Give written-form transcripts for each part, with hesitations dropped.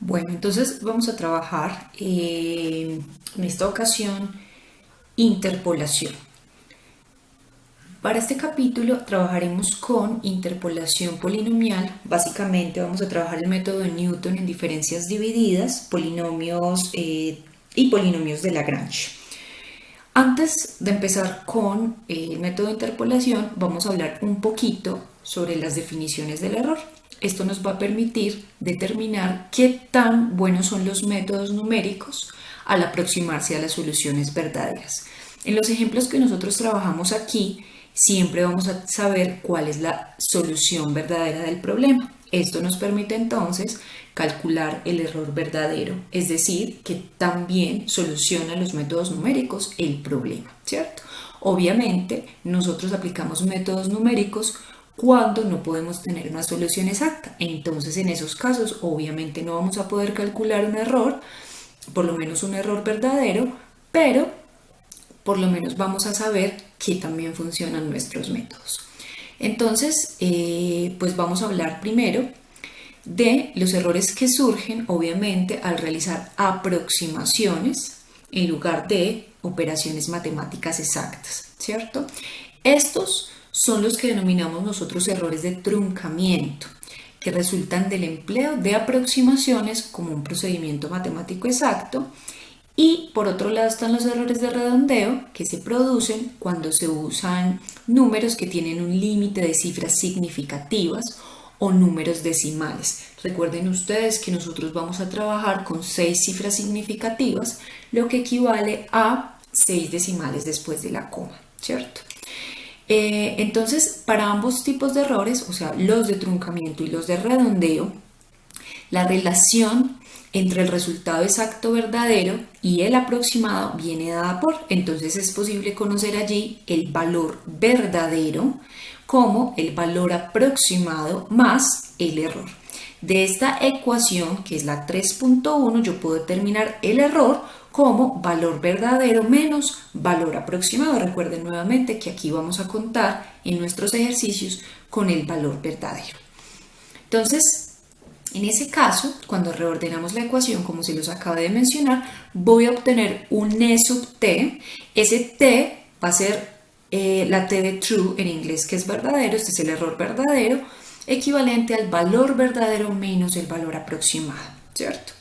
Bueno, entonces vamos a trabajar en esta ocasión interpolación. Para este capítulo trabajaremos con interpolación polinomial. Básicamente vamos a trabajar el método de Newton en diferencias divididas, polinomios y polinomios de Lagrange. Antes de empezar con el método de interpolación, vamos a hablar un poquito sobre las definiciones del error. Esto nos va a permitir determinar qué tan buenos son los métodos numéricos al aproximarse a las soluciones verdaderas. En los ejemplos que nosotros trabajamos aquí, siempre vamos a saber cuál es la solución verdadera del problema. Esto nos permite entonces calcular el error verdadero, es decir, que también soluciona los métodos numéricos el problema, ¿cierto? Obviamente, nosotros aplicamos métodos numéricos cuando no podemos tener una solución exacta. Entonces, en esos casos, obviamente no vamos a poder calcular un error, por lo menos un error verdadero, pero por lo menos vamos a saber que también funcionan nuestros métodos. Entonces, pues vamos a hablar primero de los errores que surgen, obviamente, al realizar aproximaciones en lugar de operaciones matemáticas exactas, ¿cierto? Estos son los que denominamos nosotros errores de truncamiento, que resultan del empleo de aproximaciones como un procedimiento matemático exacto. Y por otro lado están los errores de redondeo, que se producen cuando se usan números que tienen un límite de cifras significativas o números decimales. Recuerden ustedes que nosotros vamos a trabajar con 6 cifras significativas, lo que equivale a 6 decimales después de la coma, ¿cierto? Entonces, para ambos tipos de errores, o sea, los de truncamiento y los de redondeo, la relación entre el resultado exacto verdadero y el aproximado viene dada por, entonces es posible conocer allí el valor verdadero como el valor aproximado más el error. De esta ecuación, que es la 3.1, yo puedo determinar el error como valor verdadero menos valor aproximado. Recuerden nuevamente que aquí vamos a contar en nuestros ejercicios con el valor verdadero. Entonces, en ese caso, cuando reordenamos la ecuación, como se los acabo de mencionar, voy a obtener un E sub t. Ese t va a ser la t de true en inglés, que es verdadero. Este es el error verdadero, equivalente al valor verdadero menos el valor aproximado, ¿cierto?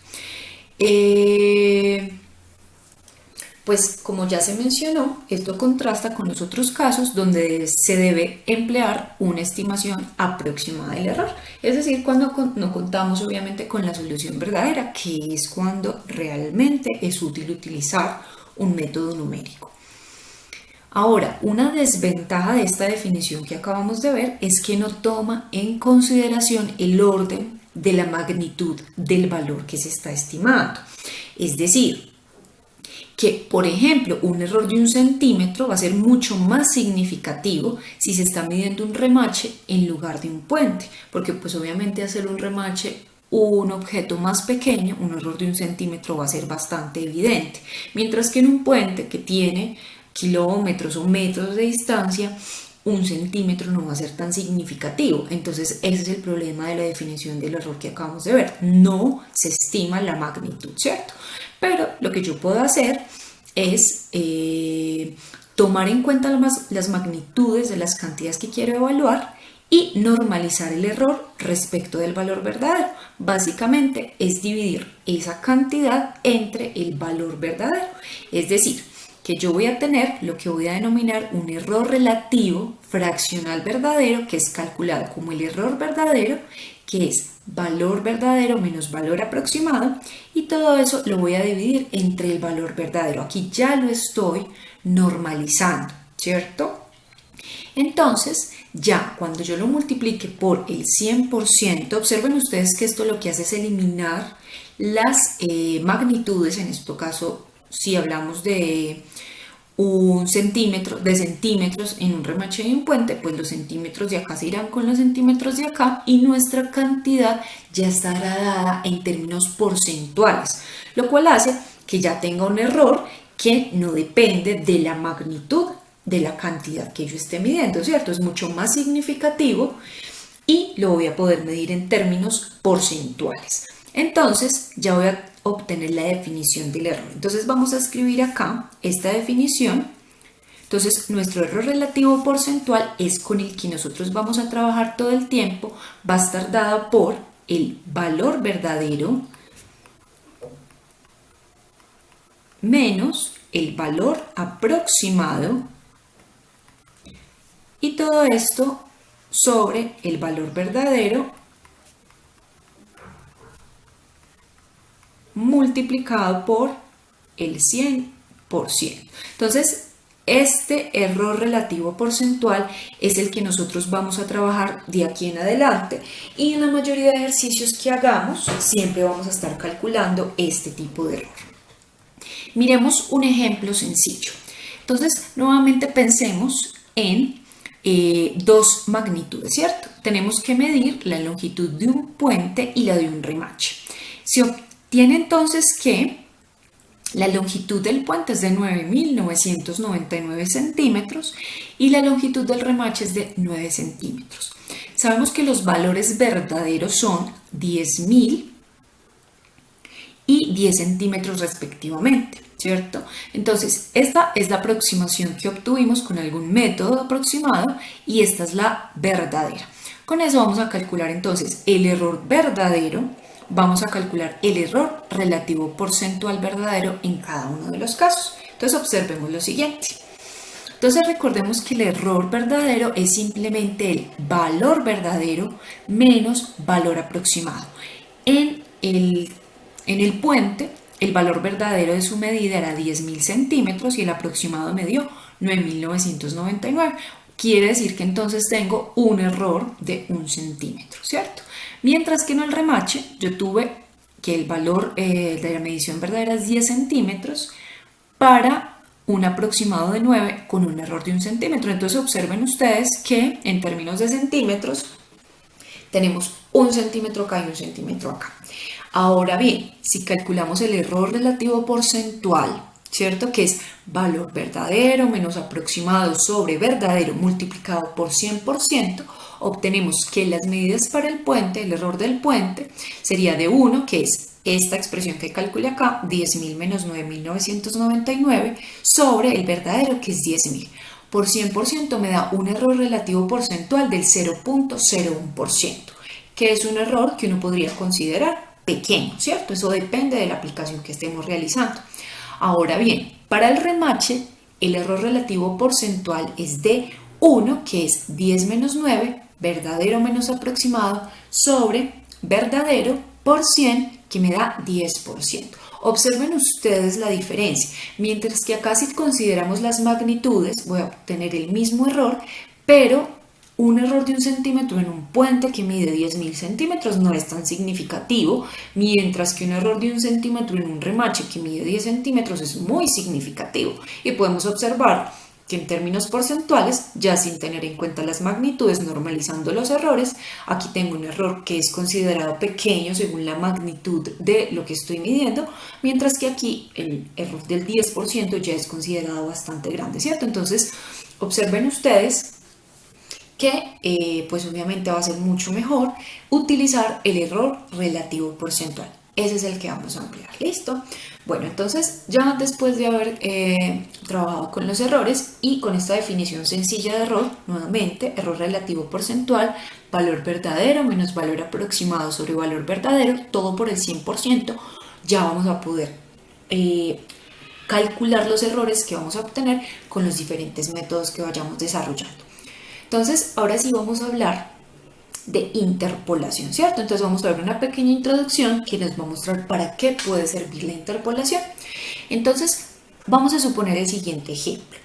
Pues como ya se mencionó, esto contrasta con los otros casos donde se debe emplear una estimación aproximada del error, es decir, cuando no contamos obviamente con la solución verdadera, que es cuando realmente es útil utilizar un método numérico. Ahora, una desventaja de esta definición que acabamos de ver es que no toma en consideración el orden de la magnitud del valor que se está estimando. Es decir, que, por ejemplo, un error de 1 centímetro va a ser mucho más significativo si se está midiendo un remache en lugar de un puente, porque pues obviamente hacer un remache un objeto más pequeño, un error de 1 centímetro va a ser bastante evidente, mientras que en un puente que tiene kilómetros o metros de distancia, 1 centímetro no va a ser tan significativo. Entonces ese es el problema de la definición del error que acabamos de ver, no se estima la magnitud, ¿cierto? Pero lo que yo puedo hacer es tomar en cuenta las magnitudes de las cantidades que quiero evaluar y normalizar el error respecto del valor verdadero. Básicamente es dividir esa cantidad entre el valor verdadero. Es decir, que yo voy a tener lo que voy a denominar un error relativo fraccional verdadero, que es calculado como el error verdadero, que es valor verdadero menos valor aproximado, y todo eso lo voy a dividir entre el valor verdadero. Aquí ya lo estoy normalizando, ¿cierto? Entonces, ya cuando yo lo multiplique por el 100%, observen ustedes que esto lo que hace es eliminar las magnitudes, en este caso, si hablamos de un centímetro, de centímetros en un remache de un puente, pues los centímetros de acá se irán con los centímetros de acá y nuestra cantidad ya estará dada en términos porcentuales, lo cual hace que ya tenga un error que no depende de la magnitud de la cantidad que yo esté midiendo, ¿cierto? Es mucho más significativo y lo voy a poder medir en términos porcentuales. Entonces ya voy a obtener la definición del error. Entonces vamos a escribir acá esta definición. Entonces nuestro error relativo porcentual es con el que nosotros vamos a trabajar todo el tiempo. Va a estar dado por el valor verdadero menos el valor aproximado, y todo esto sobre el valor verdadero multiplicado por el 100%. Entonces, este error relativo porcentual es el que nosotros vamos a trabajar de aquí en adelante, y en la mayoría de ejercicios que hagamos siempre vamos a estar calculando este tipo de error. Miremos un ejemplo sencillo. Entonces, nuevamente pensemos en dos magnitudes, ¿cierto? Tenemos que medir la longitud de un puente y la de un remache. Se obtiene entonces que la longitud del puente es de 9.999 centímetros y la longitud del remache es de 9 centímetros. Sabemos que los valores verdaderos son 10.000 y 10 centímetros respectivamente, ¿cierto? Entonces, esta es la aproximación que obtuvimos con algún método aproximado y esta es la verdadera. Con eso vamos a calcular entonces el error verdadero, vamos a calcular el error relativo porcentual verdadero en cada uno de los casos. Entonces, observemos lo siguiente. Entonces, recordemos que el error verdadero es simplemente el valor verdadero menos valor aproximado. En el puente, el valor verdadero de su medida era 10.000 centímetros y el aproximado me dio 9.999. Quiere decir que entonces tengo un error de 1 centímetro, ¿cierto? Mientras que en el remache yo tuve que el valor de la medición verdadera es 10 centímetros para un aproximado de 9 con un error de 1 centímetro. Entonces observen ustedes que en términos de centímetros tenemos 1 centímetro acá y 1 centímetro acá. Ahora bien, si calculamos el error relativo porcentual, ¿cierto? Que es valor verdadero menos aproximado sobre verdadero multiplicado por 100%, obtenemos que las medidas para el puente, el error del puente, sería de 1, que es esta expresión que calculé acá, 10.000 menos 9.999, sobre el verdadero, que es 10.000. Por 100% me da un error relativo porcentual del 0.01%, que es un error que uno podría considerar pequeño, ¿cierto? Eso depende de la aplicación que estemos realizando. Ahora bien, para el remache, el error relativo porcentual es de 1, que es 10 menos 9, verdadero menos aproximado, sobre verdadero por 100, que me da 10%. Observen ustedes la diferencia. Mientras que acá, si consideramos las magnitudes, voy a obtener el mismo error, pero un error de 1 centímetro en un puente que mide 10.000 centímetros no es tan significativo, mientras que un error de 1 centímetro en un remache que mide 10 centímetros es muy significativo. Y podemos observar que en términos porcentuales, ya sin tener en cuenta las magnitudes, normalizando los errores, aquí tengo un error que es considerado pequeño según la magnitud de lo que estoy midiendo, mientras que aquí el error del 10% ya es considerado bastante grande, ¿cierto? Entonces, observen ustedes que pues obviamente va a ser mucho mejor utilizar el error relativo porcentual. Ese es el que vamos a emplear. ¿Listo? Bueno, entonces ya después de haber trabajado con los errores y con esta definición sencilla de error, nuevamente, error relativo porcentual, valor verdadero menos valor aproximado sobre valor verdadero, todo por el 100%, ya vamos a poder calcular los errores que vamos a obtener con los diferentes métodos que vayamos desarrollando. Entonces, ahora sí vamos a hablar de interpolación, ¿cierto? Entonces vamos a ver una pequeña introducción que nos va a mostrar para qué puede servir la interpolación. Entonces, vamos a suponer el siguiente ejemplo.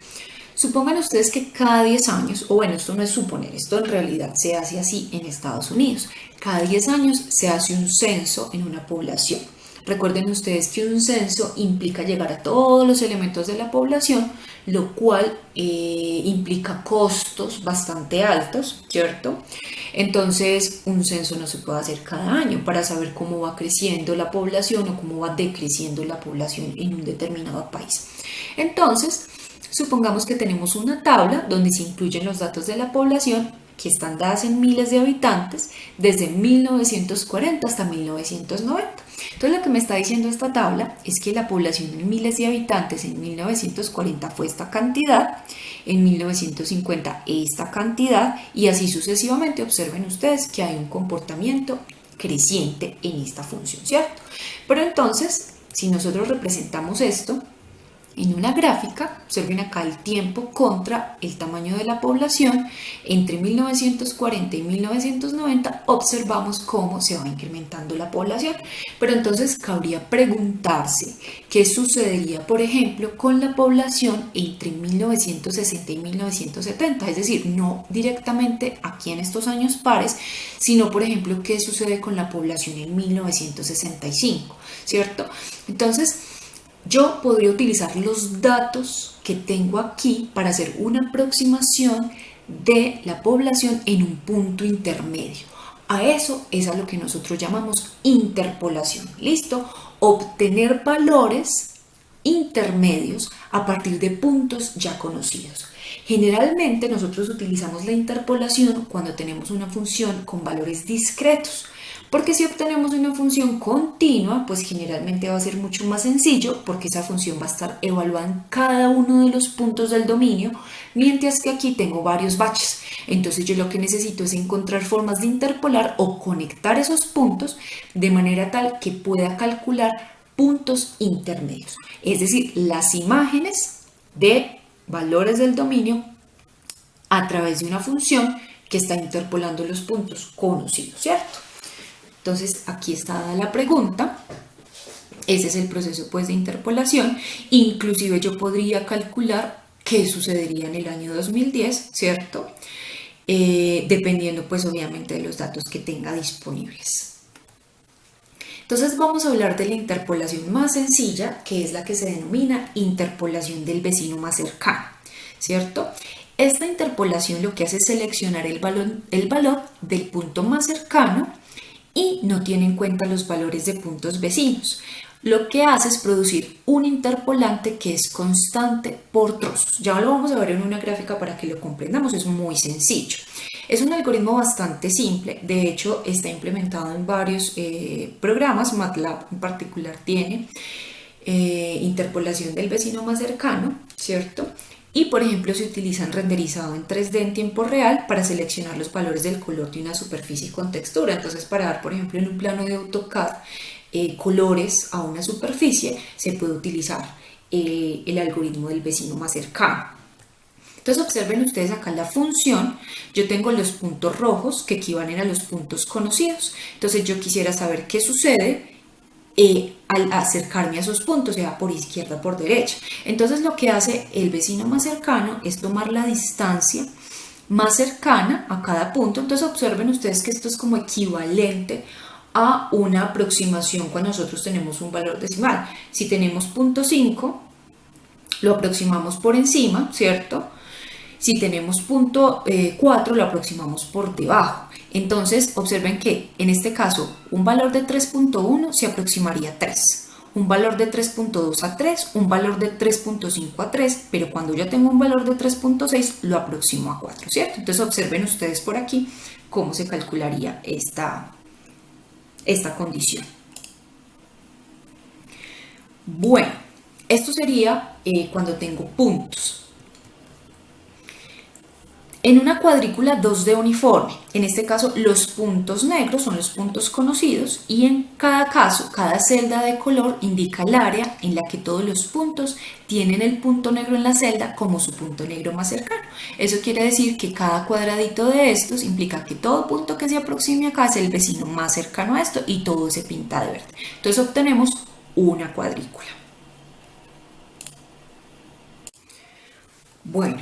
Supongan ustedes que cada 10 años, o bueno, esto no es suponer, esto en realidad se hace así en Estados Unidos. Cada 10 años se hace un censo en una población. Recuerden ustedes que un censo implica llegar a todos los elementos de la población, lo cual implica costos bastante altos, ¿cierto? Entonces, un censo no se puede hacer cada año para saber cómo va creciendo la población o cómo va decreciendo la población en un determinado país. Entonces, supongamos que tenemos una tabla donde se incluyen los datos de la población que están dadas en miles de habitantes desde 1940 hasta 1990. Entonces lo que me está diciendo esta tabla es que la población en miles de habitantes en 1940 fue esta cantidad, en 1950 esta cantidad y así sucesivamente. Observen ustedes que hay un comportamiento creciente en esta función, ¿cierto? Pero entonces, si nosotros representamos esto en una gráfica, observen acá el tiempo contra el tamaño de la población, entre 1940 y 1990 observamos cómo se va incrementando la población. Pero entonces cabría preguntarse qué sucedería, por ejemplo, con la población entre 1960 y 1970, es decir, no directamente aquí en estos años pares, sino, por ejemplo, qué sucede con la población en 1965, ¿cierto? Entonces, yo podría utilizar los datos que tengo aquí para hacer una aproximación de la población en un punto intermedio. A eso es a lo que nosotros llamamos interpolación. ¿Listo? Obtener valores intermedios a partir de puntos ya conocidos. Generalmente nosotros utilizamos la interpolación cuando tenemos una función con valores discretos. Porque si obtenemos una función continua, pues generalmente va a ser mucho más sencillo porque esa función va a estar evaluada en cada uno de los puntos del dominio, mientras que aquí tengo varios baches. Entonces yo lo que necesito es encontrar formas de interpolar o conectar esos puntos de manera tal que pueda calcular puntos intermedios. Es decir, las imágenes de valores del dominio a través de una función que está interpolando los puntos conocidos, ¿cierto? Entonces aquí está dada la pregunta, ese es el proceso pues de interpolación. Inclusive yo podría calcular qué sucedería en el año 2010, ¿cierto? Dependiendo pues obviamente de los datos que tenga disponibles. Entonces vamos a hablar de la interpolación más sencilla, que es la que se denomina interpolación del vecino más cercano, ¿cierto? Esta interpolación lo que hace es seleccionar el valor del punto más cercano y no tiene en cuenta los valores de puntos vecinos. Lo que hace es producir un interpolante que es constante por trozos. Ya lo vamos a ver en una gráfica para que lo comprendamos, es muy sencillo. Es un algoritmo bastante simple, de hecho está implementado en varios programas, MATLAB en particular tiene interpolación del vecino más cercano, ¿cierto? Y por ejemplo se utilizan renderizado en 3D en tiempo real para seleccionar los valores del color de una superficie con textura. Entonces para dar por ejemplo en un plano de AutoCAD colores a una superficie se puede utilizar el algoritmo del vecino más cercano. Entonces observen ustedes acá la función, yo tengo los puntos rojos que equivalen a los puntos conocidos. Entonces yo quisiera saber qué sucede al acercarme a esos puntos, sea por izquierda o por derecha. Entonces lo que hace el vecino más cercano es tomar la distancia más cercana a cada punto. Entonces observen ustedes que esto es como equivalente a una aproximación cuando nosotros tenemos un valor decimal. Si tenemos 0.5, lo aproximamos por encima, ¿cierto? Si tenemos 0.4, lo aproximamos por debajo. Entonces, observen que en este caso, un valor de 3.1 se aproximaría a 3, un valor de 3.2 a 3, un valor de 3.5 a 3, pero cuando yo tengo un valor de 3.6, lo aproximo a 4, ¿cierto? Entonces, observen ustedes por aquí cómo se calcularía esta condición. Bueno, esto sería cuando tengo puntos. En una cuadrícula 2D uniforme, en este caso los puntos negros son los puntos conocidos y en cada caso, cada celda de color indica el área en la que todos los puntos tienen el punto negro en la celda como su punto negro más cercano. Eso quiere decir que cada cuadradito de estos implica que todo punto que se aproxime acá es el vecino más cercano a esto y todo se pinta de verde. Entonces obtenemos una cuadrícula. Bueno,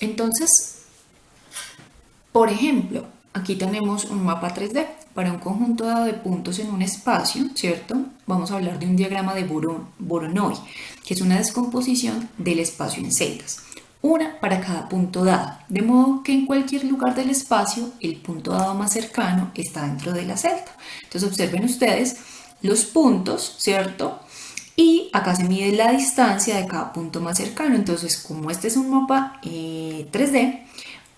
entonces por ejemplo, aquí tenemos un mapa 3D para un conjunto dado de puntos en un espacio, ¿cierto? Vamos a hablar de un diagrama de Voronoi, que es una descomposición del espacio en celdas, una para cada punto dado, de modo que en cualquier lugar del espacio el punto dado más cercano está dentro de la celda. Entonces observen ustedes los puntos, ¿cierto? Y acá se mide la distancia de cada punto más cercano. Entonces, como este es un mapa 3D,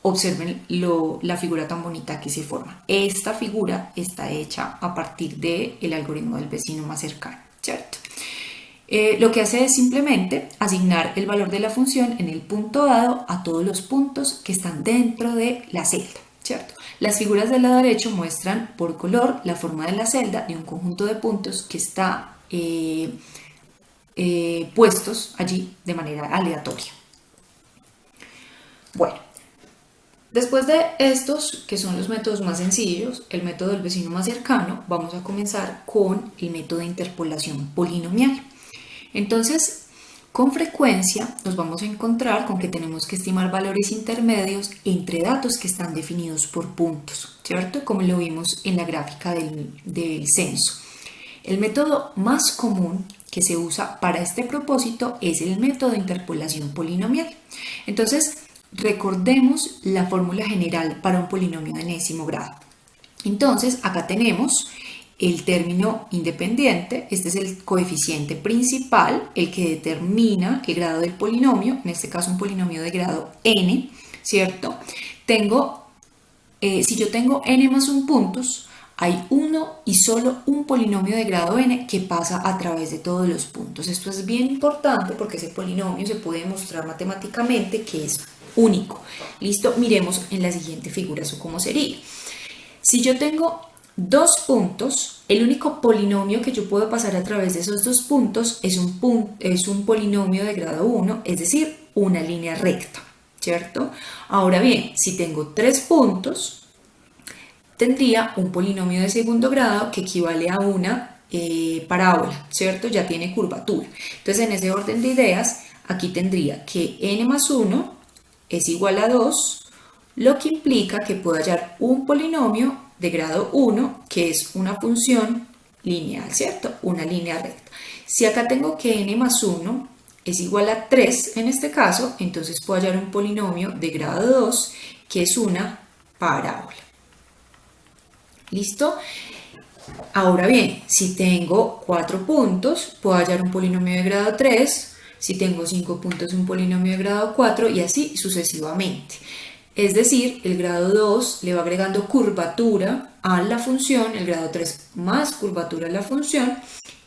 observen la figura tan bonita que se forma. Esta figura está hecha a partir del algoritmo del vecino más cercano, ¿cierto? Lo que hace es simplemente asignar el valor de la función en el punto dado a todos los puntos que están dentro de la celda, ¿cierto? Las figuras del lado derecho muestran por color la forma de la celda de un conjunto de puntos que está puestos allí de manera aleatoria. Bueno, después de estos, que son los métodos más sencillos, el método del vecino más cercano, vamos a comenzar con el método de interpolación polinomial. Entonces, con frecuencia nos vamos a encontrar con que tenemos que estimar valores intermedios entre datos que están definidos por puntos, ¿cierto? Como lo vimos en la gráfica del censo. El método más común que se usa para este propósito es el método de interpolación polinomial. Entonces, recordemos la fórmula general para un polinomio de enésimo grado. Entonces, acá tenemos el término independiente, este es el coeficiente principal, el que determina el grado del polinomio, en este caso un polinomio de grado n, ¿cierto? Si yo tengo n más 1 puntos, hay uno y solo un polinomio de grado n que pasa a través de todos los puntos. Esto es bien importante porque ese polinomio se puede demostrar matemáticamente que es único. ¿Listo? Miremos en la siguiente figura eso cómo sería. Si yo tengo 2 puntos, el único polinomio que yo puedo pasar a través de esos 2 puntos es un polinomio de grado 1, es decir, una línea recta, ¿cierto? Ahora bien, si tengo 3 puntos, tendría un polinomio de segundo grado que equivale a una parábola, ¿cierto? Ya tiene curvatura. Entonces, en ese orden de ideas, aquí tendría que n más 1 es igual a 2, lo que implica que puedo hallar un polinomio de grado 1, que es una función lineal, ¿cierto? Una línea recta. Si acá tengo que n más 1 es igual a 3 en este caso, entonces puedo hallar un polinomio de grado 2, que es una parábola. ¿Listo? Ahora bien, si tengo 4 puntos, puedo hallar un polinomio de grado 3, si tengo 5 puntos, un polinomio de grado 4 y así sucesivamente. Es decir, el grado 2 le va agregando curvatura a la función, el grado 3 más curvatura a la función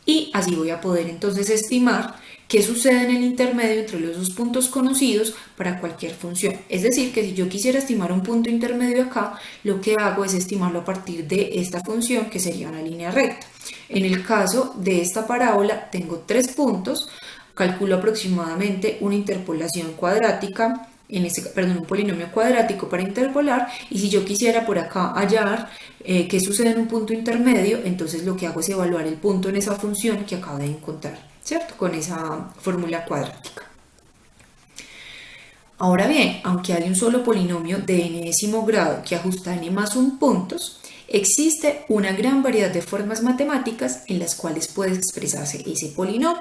y así voy a poder entonces estimar qué sucede en el intermedio entre los 2 puntos conocidos para cualquier función. Es decir, que si yo quisiera estimar un punto intermedio acá, lo que hago es estimarlo a partir de esta función que sería una línea recta. En el caso de esta parábola tengo 3 puntos, calculo aproximadamente una interpolación cuadrática, un polinomio cuadrático para interpolar, y si yo quisiera por acá hallar qué sucede en un punto intermedio, entonces lo que hago es evaluar el punto en esa función que acabo de encontrar, ¿cierto? Con esa fórmula cuadrática. Ahora bien, aunque hay un solo polinomio de n-º grado que ajusta a n más 1 puntos, existe una gran variedad de formas matemáticas en las cuales puede expresarse ese polinomio.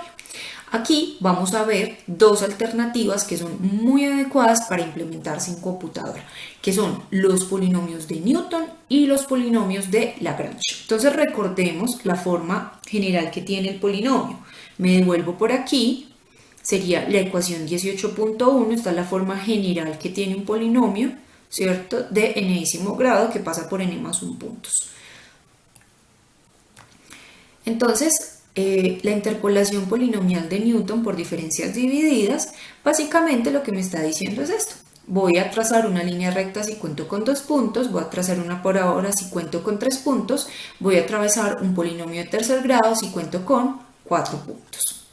Aquí vamos a ver 2 alternativas que son muy adecuadas para implementarse en computadora, que son los polinomios de Newton y los polinomios de Lagrange. Entonces recordemos la forma general que tiene el polinomio. Me devuelvo por aquí, sería la ecuación 18.1, esta es la forma general que tiene un polinomio, ¿cierto? De n-º grado que pasa por n más 1 puntos. Entonces, la interpolación polinomial de Newton por diferencias divididas, básicamente lo que me está diciendo es esto. Voy a trazar una línea recta si cuento con 2 puntos, voy a trazar una parábola si cuento con 3 puntos, voy a atravesar un polinomio de tercer grado si cuento con 4 puntos.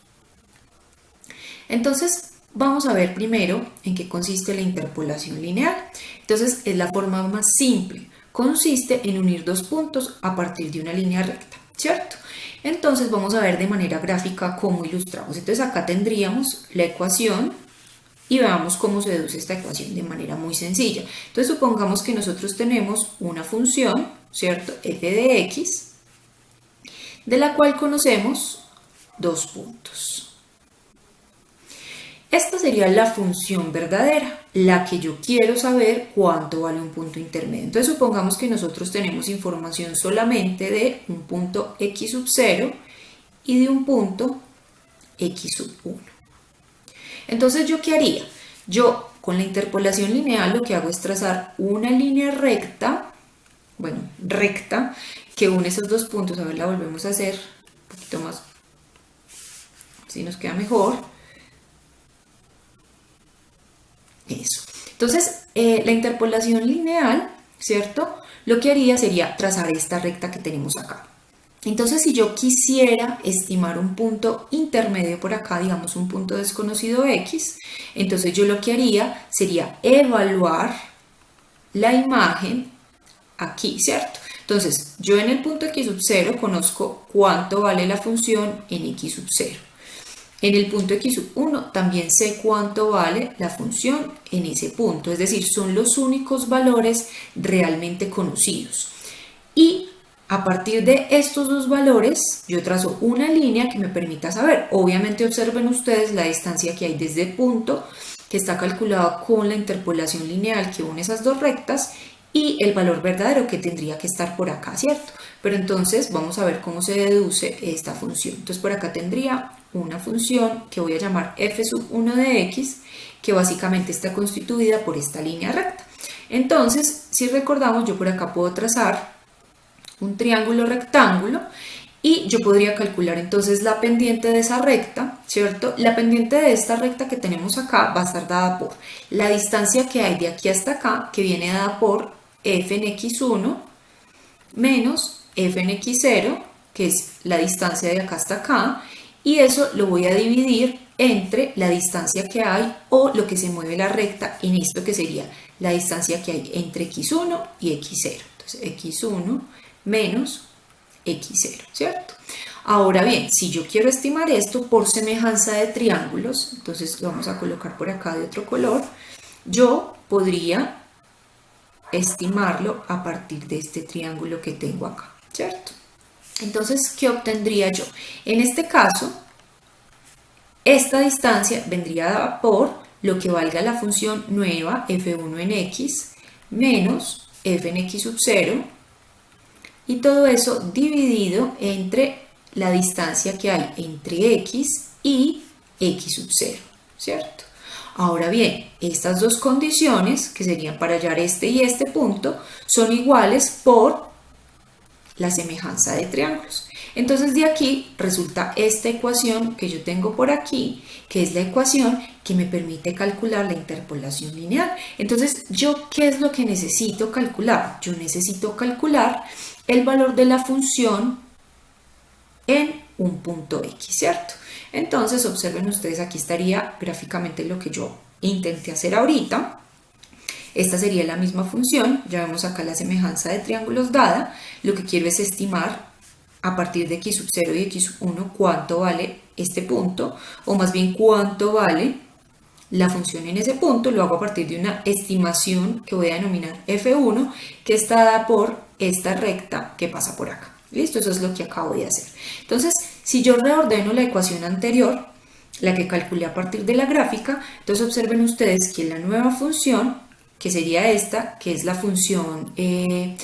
Entonces, vamos a ver primero en qué consiste la interpolación lineal. Entonces, es la forma más simple. Consiste en unir 2 puntos a partir de una línea recta, ¿cierto? Entonces vamos a ver de manera gráfica cómo ilustramos. Entonces acá tendríamos la ecuación y veamos cómo se deduce esta ecuación de manera muy sencilla. Entonces supongamos que nosotros tenemos una función, ¿cierto? F de x, de la cual conocemos 2 puntos. Esta sería la función verdadera, la que yo quiero saber cuánto vale un punto intermedio. Entonces supongamos que nosotros tenemos información solamente de un punto x sub 0 y de un punto x sub 1. Entonces, ¿yo qué haría? Yo Con la interpolación lineal lo que hago es trazar una línea recta, bueno, recta, que une esos dos puntos. A ver, la volvemos a hacer un poquito más, si nos queda mejor. Eso. Entonces, la interpolación lineal, ¿cierto? Lo que haría sería trazar esta recta que tenemos acá. Entonces, si yo quisiera estimar un punto intermedio por acá, digamos un punto desconocido X, entonces yo lo que haría sería evaluar la imagen aquí, ¿cierto? Entonces, yo en el punto X sub 0 conozco cuánto vale la función en X sub 0. En el punto X sub 1 también sé cuánto vale la función en ese punto, es decir, son los únicos valores realmente conocidos. Y a partir de estos dos valores, yo trazo una línea que me permita saber. Obviamente observen ustedes la distancia que hay desde el punto, que está calculado con la interpolación lineal que une esas dos rectas, y el valor verdadero que tendría que estar por acá, ¿cierto? Pero entonces vamos a ver cómo se deduce esta función. Entonces por acá tendría una función que voy a llamar f sub 1 de x, que básicamente está constituida por esta línea recta. Entonces, si recordamos, yo por acá puedo trazar un triángulo rectángulo y yo podría calcular entonces la pendiente de esa recta, ¿cierto? La pendiente de esta recta que tenemos acá va a estar dada por la distancia que hay de aquí hasta acá, que viene dada por f en x1 menos f en x0, que es la distancia de acá hasta acá, y eso lo voy a dividir entre la distancia que hay o lo que se mueve la recta en esto que sería la distancia que hay entre x1 y x0. Entonces x1 menos x0, ¿cierto? Ahora bien, si yo quiero estimar esto por semejanza de triángulos, entonces lo vamos a colocar por acá de otro color, yo podría estimarlo a partir de este triángulo que tengo acá, ¿cierto? Entonces, ¿qué obtendría yo? En este caso, esta distancia vendría dada por lo que valga la función nueva f1 en x menos f en x sub 0, y todo eso dividido entre la distancia que hay entre x y x sub 0, ¿cierto? Ahora bien, estas dos condiciones, que serían para hallar este y este punto, son iguales por la semejanza de triángulos. Entonces de aquí resulta esta ecuación que yo tengo por aquí, que es la ecuación que me permite calcular la interpolación lineal. Entonces, ¿yo qué es lo que necesito calcular? Yo necesito calcular el valor de la función en un punto X, ¿cierto? Entonces, observen ustedes, aquí estaría gráficamente lo que yo intenté hacer ahorita. Esta sería la misma función, ya vemos acá la semejanza de triángulos dada. Lo que quiero es estimar a partir de x sub 0 y x sub 1 cuánto vale este punto, o más bien cuánto vale la función en ese punto. Lo hago a partir de una estimación que voy a denominar f1, que está dada por esta recta que pasa por acá. ¿Listo? Eso es lo que acabo de hacer. Entonces, si yo reordeno la ecuación anterior, la que calculé a partir de la gráfica, entonces observen ustedes que la nueva función, que sería esta, que es la función de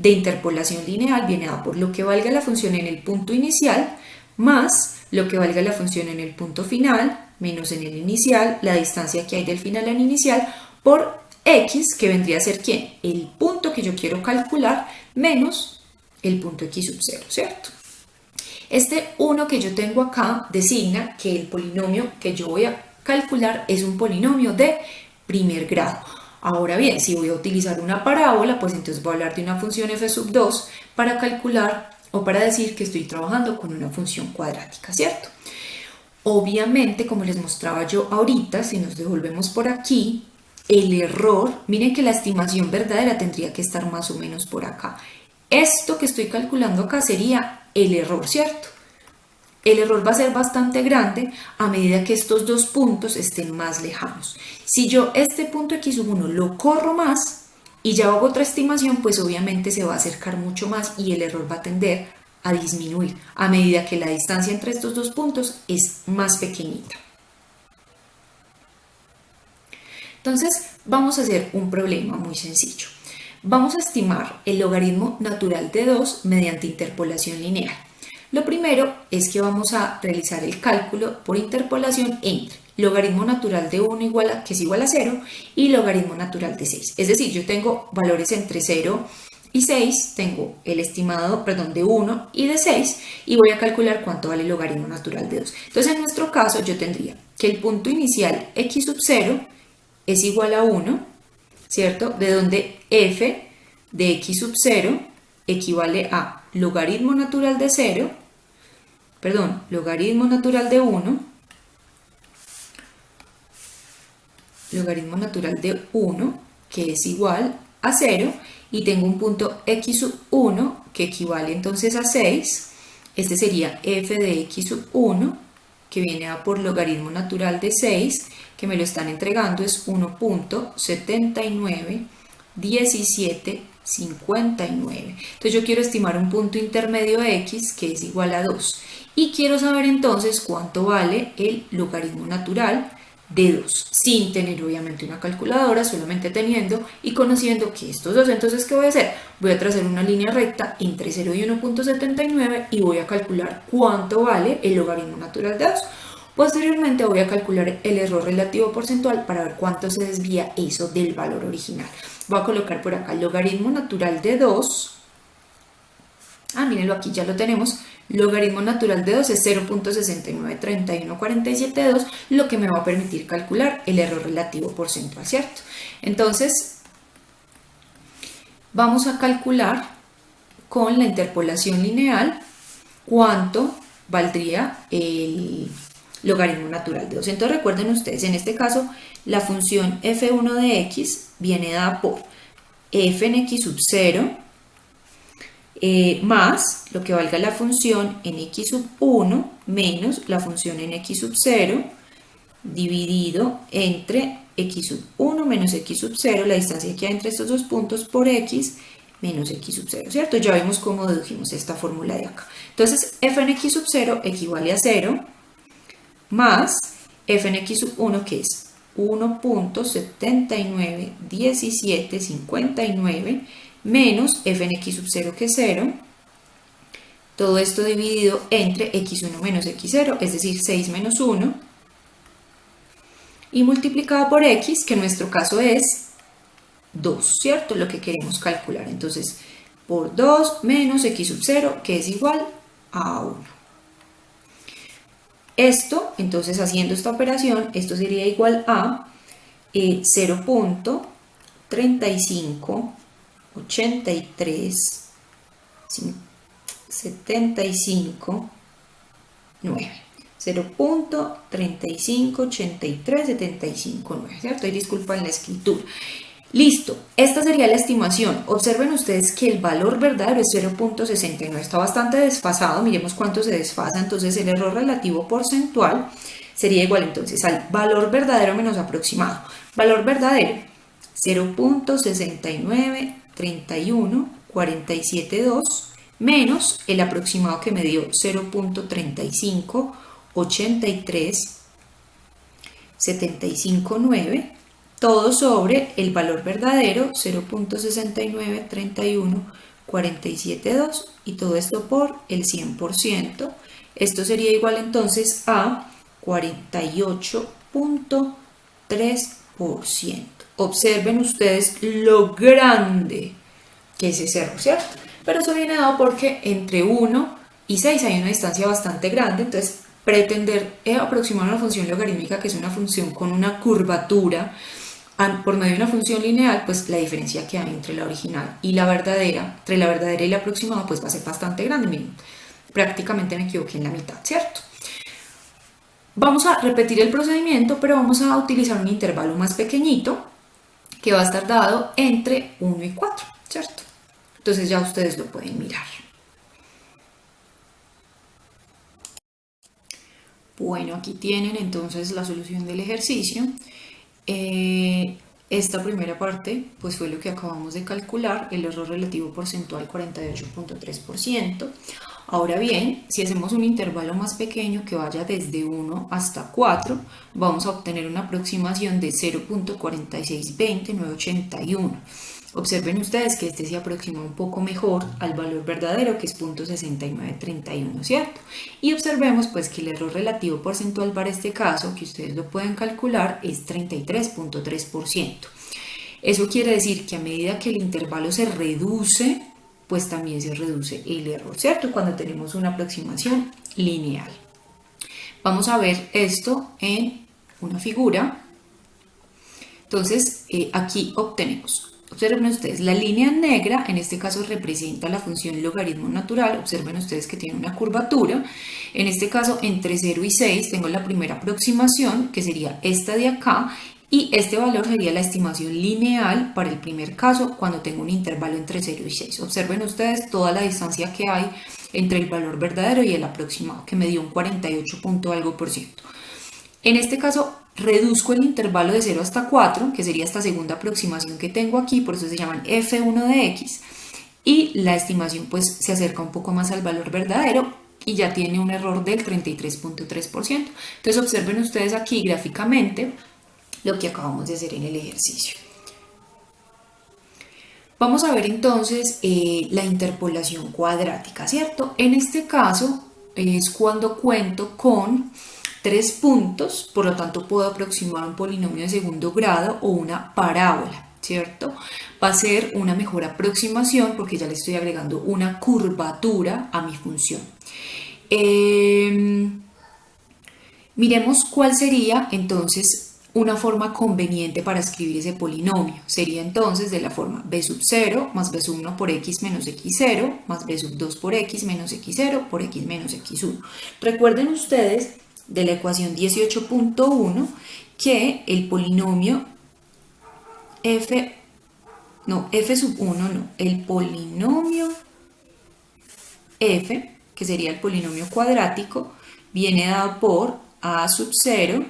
interpolación lineal, viene dada por lo que valga la función en el punto inicial, más lo que valga la función en el punto final, menos en el inicial, la distancia que hay del final al inicial, por x, que vendría a ser ¿quién? El punto que yo quiero calcular, menos el punto x sub 0, ¿cierto? Este 1 que yo tengo acá designa que el polinomio que yo voy a calcular es un polinomio de primer grado. Ahora bien, si voy a utilizar una parábola, pues entonces voy a hablar de una función f sub 2 para calcular o para decir que estoy trabajando con una función cuadrática, ¿cierto? Obviamente, como les mostraba yo ahorita, si nos devolvemos por aquí, el error, miren que la estimación verdadera tendría que estar más o menos por acá. Esto que estoy calculando acá sería el error, ¿cierto? El error va a ser bastante grande a medida que estos dos puntos estén más lejanos. Si yo este punto x1 lo corro más y ya hago otra estimación, pues obviamente se va a acercar mucho más y el error va a tender a disminuir a medida que la distancia entre estos dos puntos es más pequeñita. Entonces vamos a hacer un problema muy sencillo. Vamos a estimar el logaritmo natural de 2 mediante interpolación lineal. Lo primero es que vamos a realizar el cálculo por interpolación entre logaritmo natural de 1 que es igual a 0 y logaritmo natural de 6. Es decir, yo tengo valores entre 0 y 6, tengo el estimado, perdón, de 1 y de 6 y voy a calcular cuánto vale el logaritmo natural de 2. Entonces, en nuestro caso, yo tendría que el punto inicial x sub 0 es igual a 1, ¿cierto? De donde f de x sub 0 equivale a logaritmo natural de 0, perdón, logaritmo natural de 1, logaritmo natural de 1, que es igual a 0, y tengo un punto x sub 1 que equivale entonces a 6. Este sería f de x sub 1, que viene a por logaritmo natural de 6, que me lo están entregando, es 1.791759. Entonces yo quiero estimar un punto intermedio x que es igual a 2. Y quiero saber entonces cuánto vale el logaritmo natural de 2, sin tener obviamente una calculadora, solamente teniendo y conociendo que estos dos. Entonces, ¿qué voy a hacer? Voy a trazar una línea recta entre 0 y 1.79 y voy a calcular cuánto vale el logaritmo natural de 2. Posteriormente voy a calcular el error relativo porcentual para ver cuánto se desvía eso del valor original. Voy a colocar por acá el logaritmo natural de 2. Mírenlo, aquí ya lo tenemos. Logaritmo natural de 2 es 0.69314772, lo que me va a permitir calcular el error relativo porcentual, ¿cierto? Entonces, vamos a calcular con la interpolación lineal cuánto valdría el logaritmo natural de 2. Entonces, recuerden ustedes, en este caso, la función f1 de x viene dada por f en x sub 0, más lo que valga la función en x sub 1 menos la función en x sub 0 dividido entre x sub 1 menos x sub 0, la distancia que hay entre estos dos puntos, por x menos x sub 0, ¿cierto? Ya vimos cómo dedujimos esta fórmula de acá. Entonces, f en x sub 0 equivale a 0 más f en x sub 1, que es 1.791759, menos f en x sub 0, que es 0, todo esto dividido entre x1 menos x0, es decir, 6 menos 1, y multiplicado por x, que en nuestro caso es 2, ¿cierto? Lo que queremos calcular. Entonces, por 2 menos x sub 0, que es igual a 1. Esto, entonces, haciendo esta operación, esto sería igual a 0.3583 75 9, 0.358375 9, ¿cierto? Y disculpen la escritura. Listo, esta sería la estimación. Observen ustedes que el valor verdadero es 0.69, está bastante desfasado. Miremos cuánto se desfasa. Entonces, el error relativo porcentual sería igual entonces al valor verdadero menos aproximado. Valor verdadero, 0.69314772 menos el aproximado que me dio 0.358375.9, todo sobre el valor verdadero 0.69314772, y todo esto por el 100%. Esto sería igual entonces a 48.3%. Observen ustedes lo grande que es ese error, ¿cierto? Pero eso viene dado porque entre 1 y 6 hay una distancia bastante grande. Entonces, pretender aproximar una función logarítmica, que es una función con una curvatura, por medio de una función lineal, pues la diferencia que hay entre la original y la verdadera, entre la verdadera y la aproximada, pues va a ser bastante grande. Miren, prácticamente me equivoqué en la mitad, ¿cierto? Vamos a repetir el procedimiento, pero vamos a utilizar un intervalo más pequeñito que va a estar dado entre 1 y 4, ¿cierto? Entonces ya ustedes lo pueden mirar. Bueno, aquí tienen entonces la solución del ejercicio. Esta primera parte pues fue lo que acabamos de calcular, el error relativo porcentual 48.3%. Ahora bien, si hacemos un intervalo más pequeño que vaya desde 1 hasta 4, vamos a obtener una aproximación de 0.4620981. Observen ustedes que este se aproxima un poco mejor al valor verdadero, que es 0.6931, ¿cierto? Y observemos pues que el error relativo porcentual para este caso, que ustedes lo pueden calcular, es 33.3%. Eso quiere decir que a medida que el intervalo se reduce, pues también se reduce el error, ¿cierto? Cuando tenemos una aproximación lineal. Vamos a ver esto en una figura. Entonces, aquí obtenemos. Observen ustedes, la línea negra en este caso representa la función logaritmo natural. Observen ustedes que tiene una curvatura. En este caso, entre 0 y 6 tengo la primera aproximación, que sería esta de acá, y este valor sería la estimación lineal para el primer caso cuando tengo un intervalo entre 0 y 6. Observen ustedes toda la distancia que hay entre el valor verdadero y el aproximado, que me dio un 48 punto algo por ciento. En este caso, reduzco el intervalo de 0 hasta 4, que sería esta segunda aproximación que tengo aquí, por eso se llaman f1 de x, y la estimación pues se acerca un poco más al valor verdadero y ya tiene un error del 33.3%. Entonces observen ustedes aquí gráficamente lo que acabamos de hacer en el ejercicio. Vamos a ver entonces la interpolación cuadrática, ¿cierto? En este caso es cuando cuento con 3 puntos, por lo tanto puedo aproximar un polinomio de segundo grado o una parábola, ¿cierto? Va a ser una mejor aproximación porque ya le estoy agregando una curvatura a mi función. Miremos cuál sería entonces una forma conveniente para escribir ese polinomio. Sería entonces de la forma b sub 0 más b sub 1 por x menos x0 más b sub 2 por x menos x0 por x menos x1. Recuerden ustedes de la ecuación 18.1 que el polinomio f sub 1 no, el polinomio f, que sería el polinomio cuadrático, viene dado por a sub 0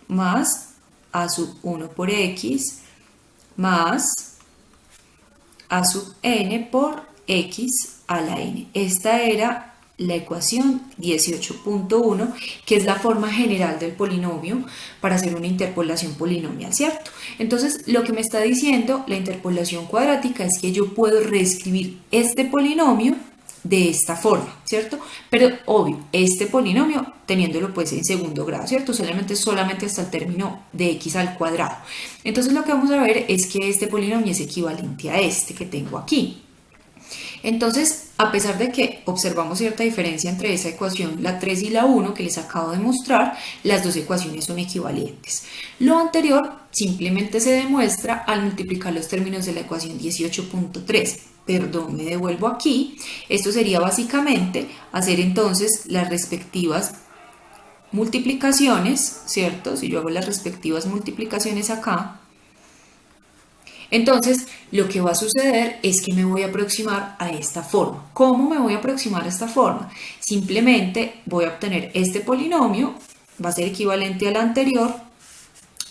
más a sub 1 por x más a sub n por x a la n. Esta era la ecuación 18.1, que es la forma general del polinomio para hacer una interpolación polinomial, ¿cierto? Entonces, lo que me está diciendo la interpolación cuadrática es que yo puedo reescribir este polinomio de esta forma, ¿cierto? Pero obvio, este polinomio teniéndolo pues en segundo grado, ¿cierto? Solamente hasta el término de x al cuadrado. Entonces lo que vamos a ver es que este polinomio es equivalente a este que tengo aquí. Entonces, a pesar de que observamos cierta diferencia entre esa ecuación, la 3 y la 1 que les acabo de mostrar, las dos ecuaciones son equivalentes. Lo anterior simplemente se demuestra al multiplicar los términos de la ecuación 18.3. Perdón, me devuelvo aquí. Esto sería básicamente hacer entonces las respectivas multiplicaciones, ¿cierto? Si yo hago las respectivas multiplicaciones acá, entonces lo que va a suceder es que me voy a aproximar a esta forma. ¿Cómo me voy a aproximar a esta forma? Simplemente voy a obtener este polinomio, va a ser equivalente al anterior,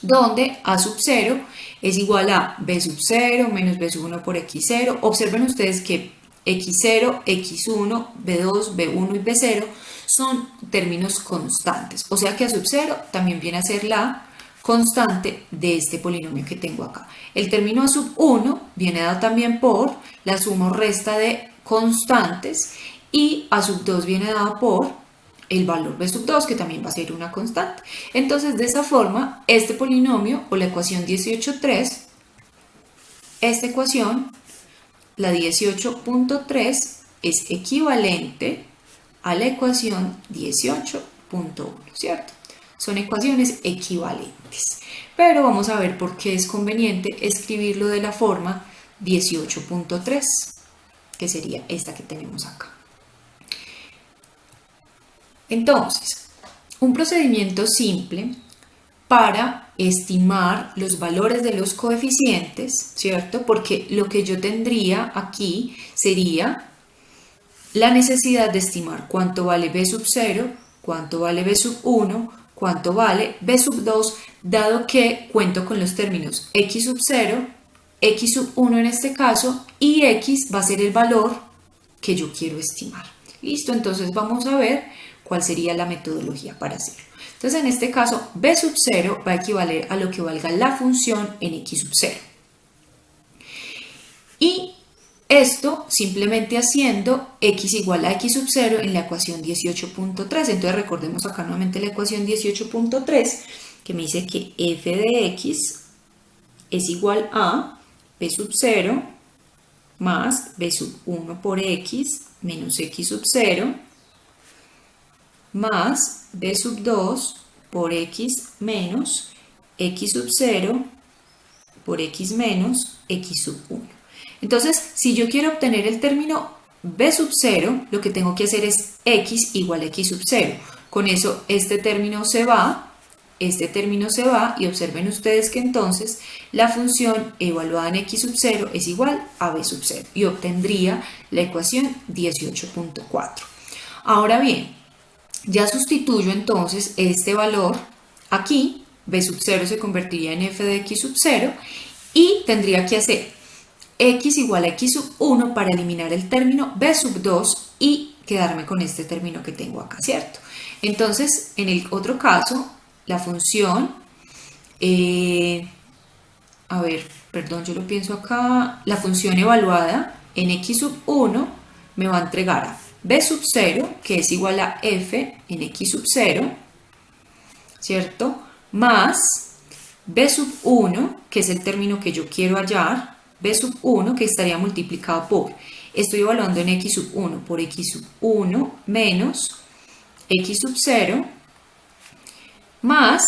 donde a sub 0 es igual a b sub 0 menos b sub 1 por x0. Observen ustedes que x0, x1, b2, b1 y b0 son términos constantes. O sea que a sub 0 también viene a ser la constante de este polinomio que tengo acá. El término a sub 1 viene dado también por la suma o resta de constantes y a sub 2 viene dado por el valor b sub 2, que también va a ser una constante. Entonces, de esa forma, este polinomio o la ecuación 18.3, esta ecuación, la 18.3, es equivalente a la ecuación 18.1, ¿cierto? Son ecuaciones equivalentes. Pero vamos a ver por qué es conveniente escribirlo de la forma 18.3, que sería esta que tenemos acá. Entonces, un procedimiento simple para estimar los valores de los coeficientes, ¿cierto? Porque lo que yo tendría aquí sería la necesidad de estimar cuánto vale b sub 0, cuánto vale b sub 1, cuánto vale b sub 2, dado que cuento con los términos x sub 0, x sub 1 en este caso, y x va a ser el valor que yo quiero estimar. Listo, entonces vamos a ver cuál sería la metodología para hacerlo. Entonces en este caso b sub 0 va a equivaler a lo que valga la función en x sub 0. Y esto simplemente haciendo x igual a x sub 0 en la ecuación 18.3. Entonces recordemos acá nuevamente la ecuación 18.3 que me dice que f de x es igual a b sub 0 más b sub 1 por x menos x sub 0 más b sub 2 por x menos x sub 0 por x menos x sub 1. Entonces, si yo quiero obtener el término b sub 0, lo que tengo que hacer es x igual a x sub 0. Con eso, este término se va y observen ustedes que entonces la función evaluada en x sub 0 es igual a b sub 0 y obtendría la ecuación 18.4. Ahora bien, ya sustituyo entonces este valor aquí, b sub 0 se convertiría en f de x sub 0 y tendría que hacer x igual a x sub 1 para eliminar el término b sub 2 y quedarme con este término que tengo acá, ¿cierto? Entonces, en el otro caso, la función, la función evaluada en x sub 1 me va a entregar a b sub 0, que es igual a f en x sub 0, ¿cierto? Más b sub 1, que es el término que yo quiero hallar, b sub 1 que estaría multiplicado por, estoy evaluando en x sub 1 por x sub 1 menos x sub 0 más,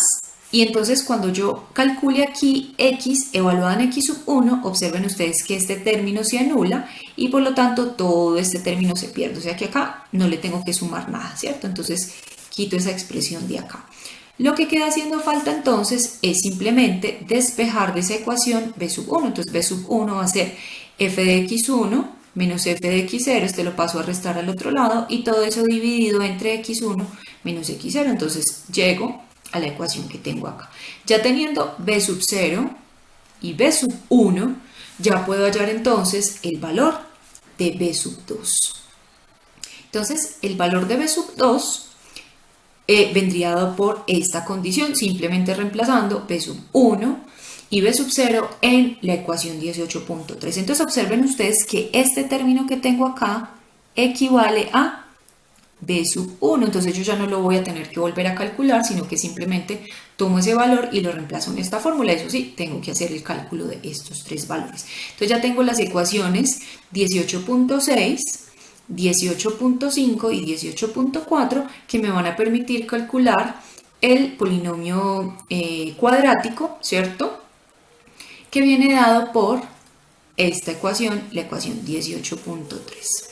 y entonces cuando yo calcule aquí x evaluada en x sub 1, observen ustedes que este término se anula y por lo tanto todo este término se pierde, o sea que acá no le tengo que sumar nada, ¿cierto? Entonces quito esa expresión de acá. Lo que queda haciendo falta entonces es simplemente despejar de esa ecuación b sub 1, entonces b sub 1 va a ser f de x1 menos f de x0, este lo paso a restar al otro lado y todo eso dividido entre x1 menos x0, entonces llego a la ecuación que tengo acá. Ya teniendo b sub 0 y b sub 1, ya puedo hallar entonces el valor de b sub 2. Entonces, el valor de b sub 2 vendría dado por esta condición, simplemente reemplazando b sub 1 y b sub 0 en la ecuación 18.3. Entonces, observen ustedes que este término que tengo acá equivale a b sub 1, entonces yo ya no lo voy a tener que volver a calcular, sino que simplemente tomo ese valor y lo reemplazo en esta fórmula. Eso sí, tengo que hacer el cálculo de estos tres valores. Entonces ya tengo las ecuaciones 18.6, 18.5 y 18.4 que me van a permitir calcular el polinomio cuadrático, ¿cierto? Que viene dado por esta ecuación, la ecuación 18.3.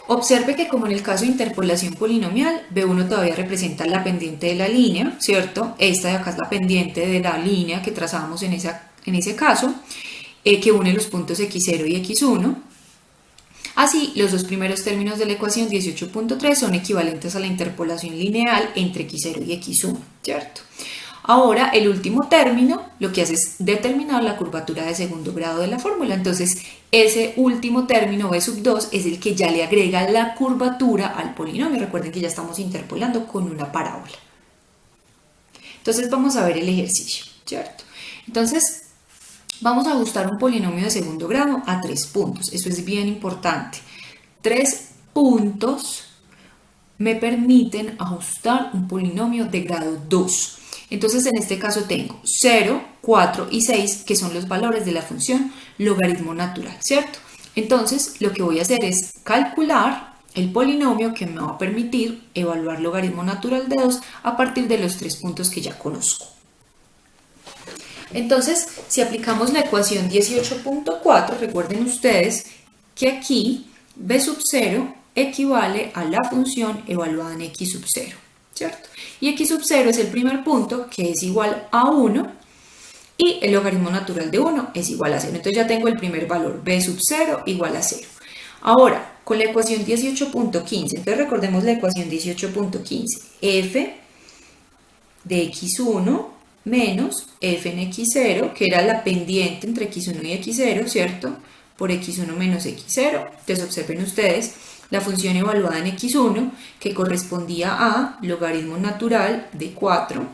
Observe que como en el caso de interpolación polinomial, B1 todavía representa la pendiente de la línea, ¿cierto? Esta de acá es la pendiente de la línea que trazábamos en ese caso, que une los puntos x0 y x1. Así, los dos primeros términos de la ecuación 18.3 son equivalentes a la interpolación lineal entre x0 y x1, ¿cierto? Ahora, el último término lo que hace es determinar la curvatura de segundo grado de la fórmula. Entonces, ese último término, b sub 2, es el que ya le agrega la curvatura al polinomio. Recuerden que ya estamos interpolando con una parábola. Entonces, vamos a ver el ejercicio, ¿cierto? Entonces, vamos a ajustar un polinomio de segundo grado a 3 puntos. Eso es bien importante. 3 puntos me permiten ajustar un polinomio de grado 2. Entonces, en este caso tengo 0, 4 y 6, que son los valores de la función logaritmo natural, ¿cierto? Entonces, lo que voy a hacer es calcular el polinomio que me va a permitir evaluar logaritmo natural de 2 a partir de los 3 puntos que ya conozco. Entonces, si aplicamos la ecuación 18.4, recuerden ustedes que aquí b sub 0 equivale a la función evaluada en x sub 0, ¿cierto? Y x sub 0 es el primer punto, que es igual a 1, y el logaritmo natural de 1 es igual a 0. Entonces ya tengo el primer valor, b sub 0 igual a 0. Ahora, con la ecuación 18.15, entonces recordemos la ecuación 18.15, f de x1 menos f en x0, que era la pendiente entre x1 y x0, ¿cierto? Por x1 menos x0. Entonces observen ustedes la función evaluada en x1, que correspondía a logaritmo natural de 4,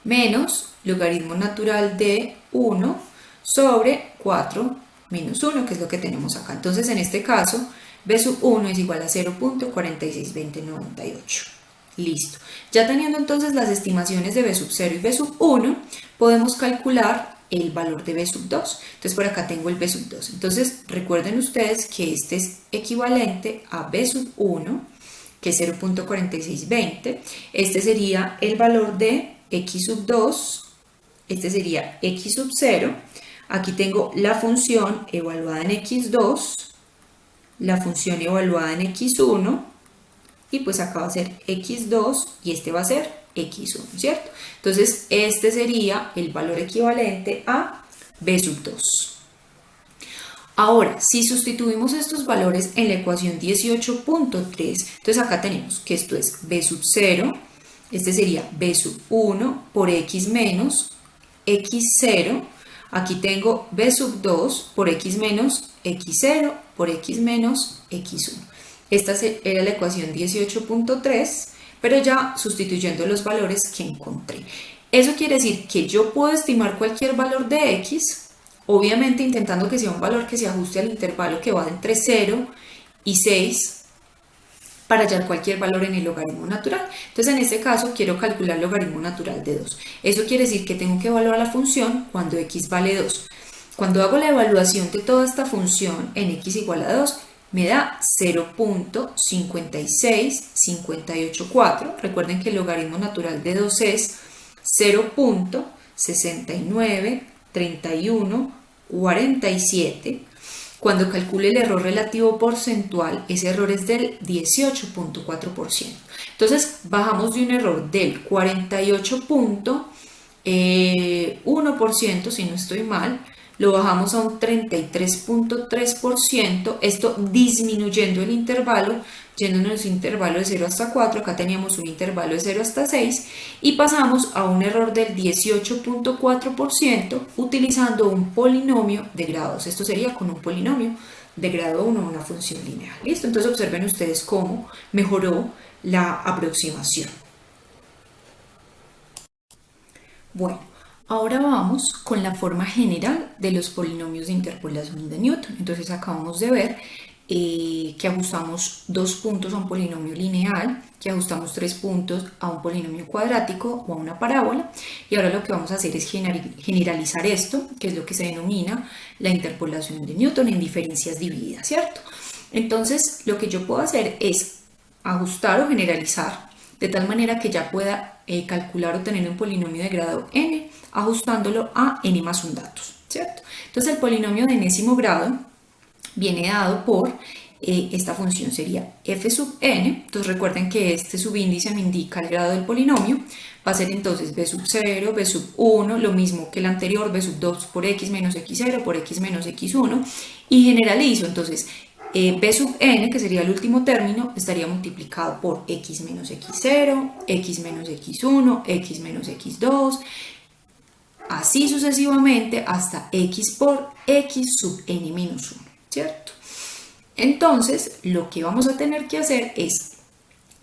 menos logaritmo natural de 1 sobre 4 menos 1, que es lo que tenemos acá. Entonces, en este caso, b sub 1 es igual a 0.462098. Listo. Ya teniendo entonces las estimaciones de b sub 0 y b sub 1, podemos calcular el valor de b sub 2. Entonces, por acá tengo el b sub 2. Entonces, recuerden ustedes que este es equivalente a b sub 1, que es 0.4620. Este sería el valor de x sub 2. Este sería x sub 0. Aquí tengo la función evaluada en x2, la función evaluada en x1, y pues acá va a ser x2 y este va a ser x1, ¿cierto? Entonces, este sería el valor equivalente a b sub 2. Ahora, si sustituimos estos valores en la ecuación 18.3, entonces acá tenemos que esto es b sub 0, este sería b sub 1 por x menos x0, aquí tengo b sub 2 por x menos x0 por x menos x1. Esta era la ecuación 18.3, pero ya sustituyendo los valores que encontré. Eso quiere decir que yo puedo estimar cualquier valor de x, obviamente intentando que sea un valor que se ajuste al intervalo que va entre 0 y 6, para hallar cualquier valor en el logaritmo natural. Entonces, en este caso, quiero calcular el logaritmo natural de 2. Eso quiere decir que tengo que evaluar la función cuando x vale 2. Cuando hago la evaluación de toda esta función en x igual a 2, me da 0.56584. Recuerden que el logaritmo natural de 2 es 0.693147. Cuando calcule el error relativo porcentual, ese error es del 18.4%. Entonces, bajamos de un error del 48.1%, si no estoy mal, lo bajamos a un 33.3%, esto disminuyendo el intervalo, yéndonos un intervalo de 0 hasta 4, acá teníamos un intervalo de 0 hasta 6, y pasamos a un error del 18.4% utilizando un polinomio de grado 2. Esto sería con un polinomio de grado 1, una función lineal. ¿Listo? Entonces observen ustedes cómo mejoró la aproximación. Bueno, ahora vamos con la forma general de los polinomios de interpolación de Newton. Entonces acabamos de ver que ajustamos 2 puntos a un polinomio lineal, que ajustamos 3 puntos a un polinomio cuadrático o a una parábola, y ahora lo que vamos a hacer es generalizar esto, que es lo que se denomina la interpolación de Newton en diferencias divididas, ¿cierto? Entonces, lo que yo puedo hacer es ajustar o generalizar de tal manera que ya pueda calcular o tener un polinomio de grado n, ajustándolo a n más un datos, ¿cierto? Entonces, el polinomio de enésimo grado viene dado por esta función sería f sub n. Entonces recuerden que este subíndice me indica el grado del polinomio. Va a ser entonces b sub 0, b sub 1, lo mismo que el anterior, b sub 2 por x menos x0 por x menos x1, y generalizo. Entonces b sub n, que sería el último término, estaría multiplicado por x menos x0, x menos x1, x menos x2, así sucesivamente hasta x por x sub n menos 1. ¿Cierto? Entonces, lo que vamos a tener que hacer es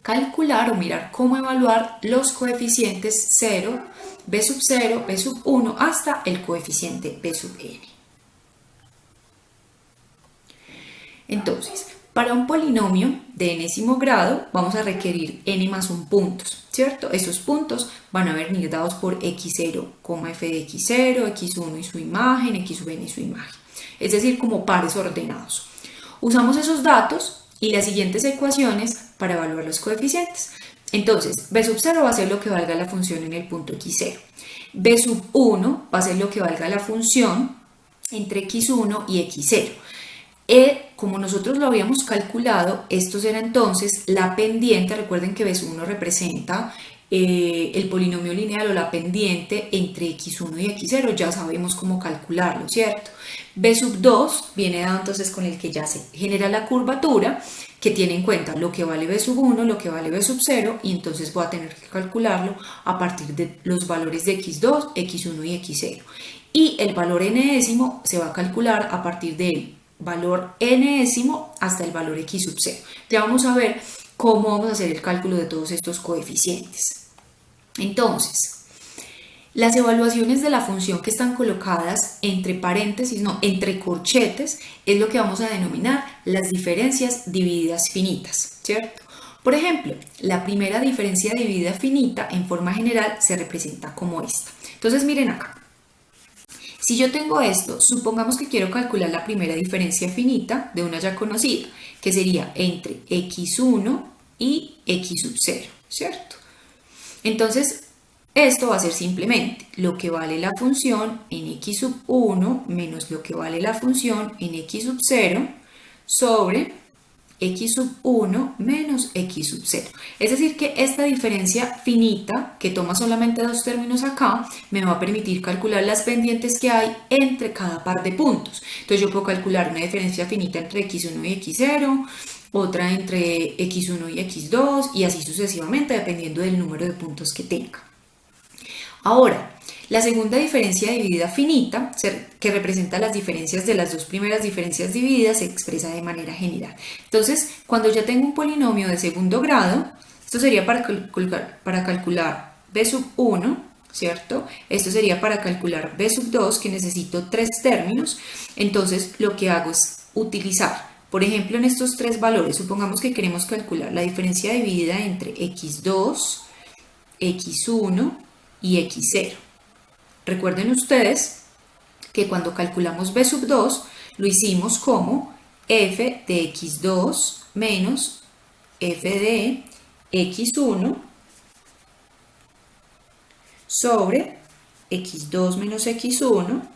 calcular o mirar cómo evaluar los coeficientes 0, b sub 0, b sub 1 hasta el coeficiente b sub n. Entonces, para un polinomio de enésimo grado vamos a requerir n más 1 puntos, ¿cierto? Esos puntos van a venir dados por x0, f de x0, x1 y su imagen, x sub n y su imagen. Es decir, como pares ordenados. Usamos esos datos y las siguientes ecuaciones para evaluar los coeficientes. Entonces, b sub 0 va a ser lo que valga la función en el punto x0. b sub 1 va a ser lo que valga la función entre x1 y x0. Como nosotros lo habíamos calculado, esto será entonces la pendiente. Recuerden que b sub 1 representa el polinomio lineal o la pendiente entre x1 y x0, ya sabemos cómo calcularlo, ¿cierto? B sub 2 viene dado entonces con el que ya se genera la curvatura, que tiene en cuenta lo que vale b sub 1, lo que vale b sub 0, y entonces voy a tener que calcularlo a partir de los valores de x2, x1 y x0. Y el valor n-ésimo se va a calcular a partir del valor n-ésimo hasta el valor x sub 0. Ya vamos a ver cómo vamos a hacer el cálculo de todos estos coeficientes. Entonces, Las evaluaciones de la función que están colocadas entre paréntesis, no, entre corchetes, es lo que vamos a denominar las diferencias divididas finitas, ¿cierto? Por ejemplo, la primera diferencia dividida finita en forma general se representa como esta. Entonces miren acá. Si yo tengo esto, supongamos que quiero calcular la primera diferencia finita de una ya conocida, que sería entre x1 y x sub 0, ¿cierto? Entonces, esto va a ser simplemente lo que vale la función en x sub 1 menos lo que vale la función en x sub 0 sobre x sub 1 menos x sub 0. Es decir que esta diferencia finita, que toma solamente dos términos acá, me va a permitir calcular las pendientes que hay entre cada par de puntos. Entonces yo puedo calcular una diferencia finita entre x1 y x0, otra entre x1 y x2 y así sucesivamente dependiendo del número de puntos que tenga. Ahora, la segunda diferencia dividida finita, que representa las diferencias de las dos primeras diferencias divididas, se expresa de manera general. Entonces, cuando ya tengo un polinomio de segundo grado, esto sería para calcular b sub 1, ¿cierto? Esto sería para calcular b sub 2, que necesito tres términos. Entonces, lo que hago es utilizar, por ejemplo, en estos tres valores, supongamos que queremos calcular la diferencia dividida entre x2, x1 y x0. Recuerden ustedes que cuando calculamos b sub 2 lo hicimos como f de x2 menos f de x1 sobre x2 menos x1.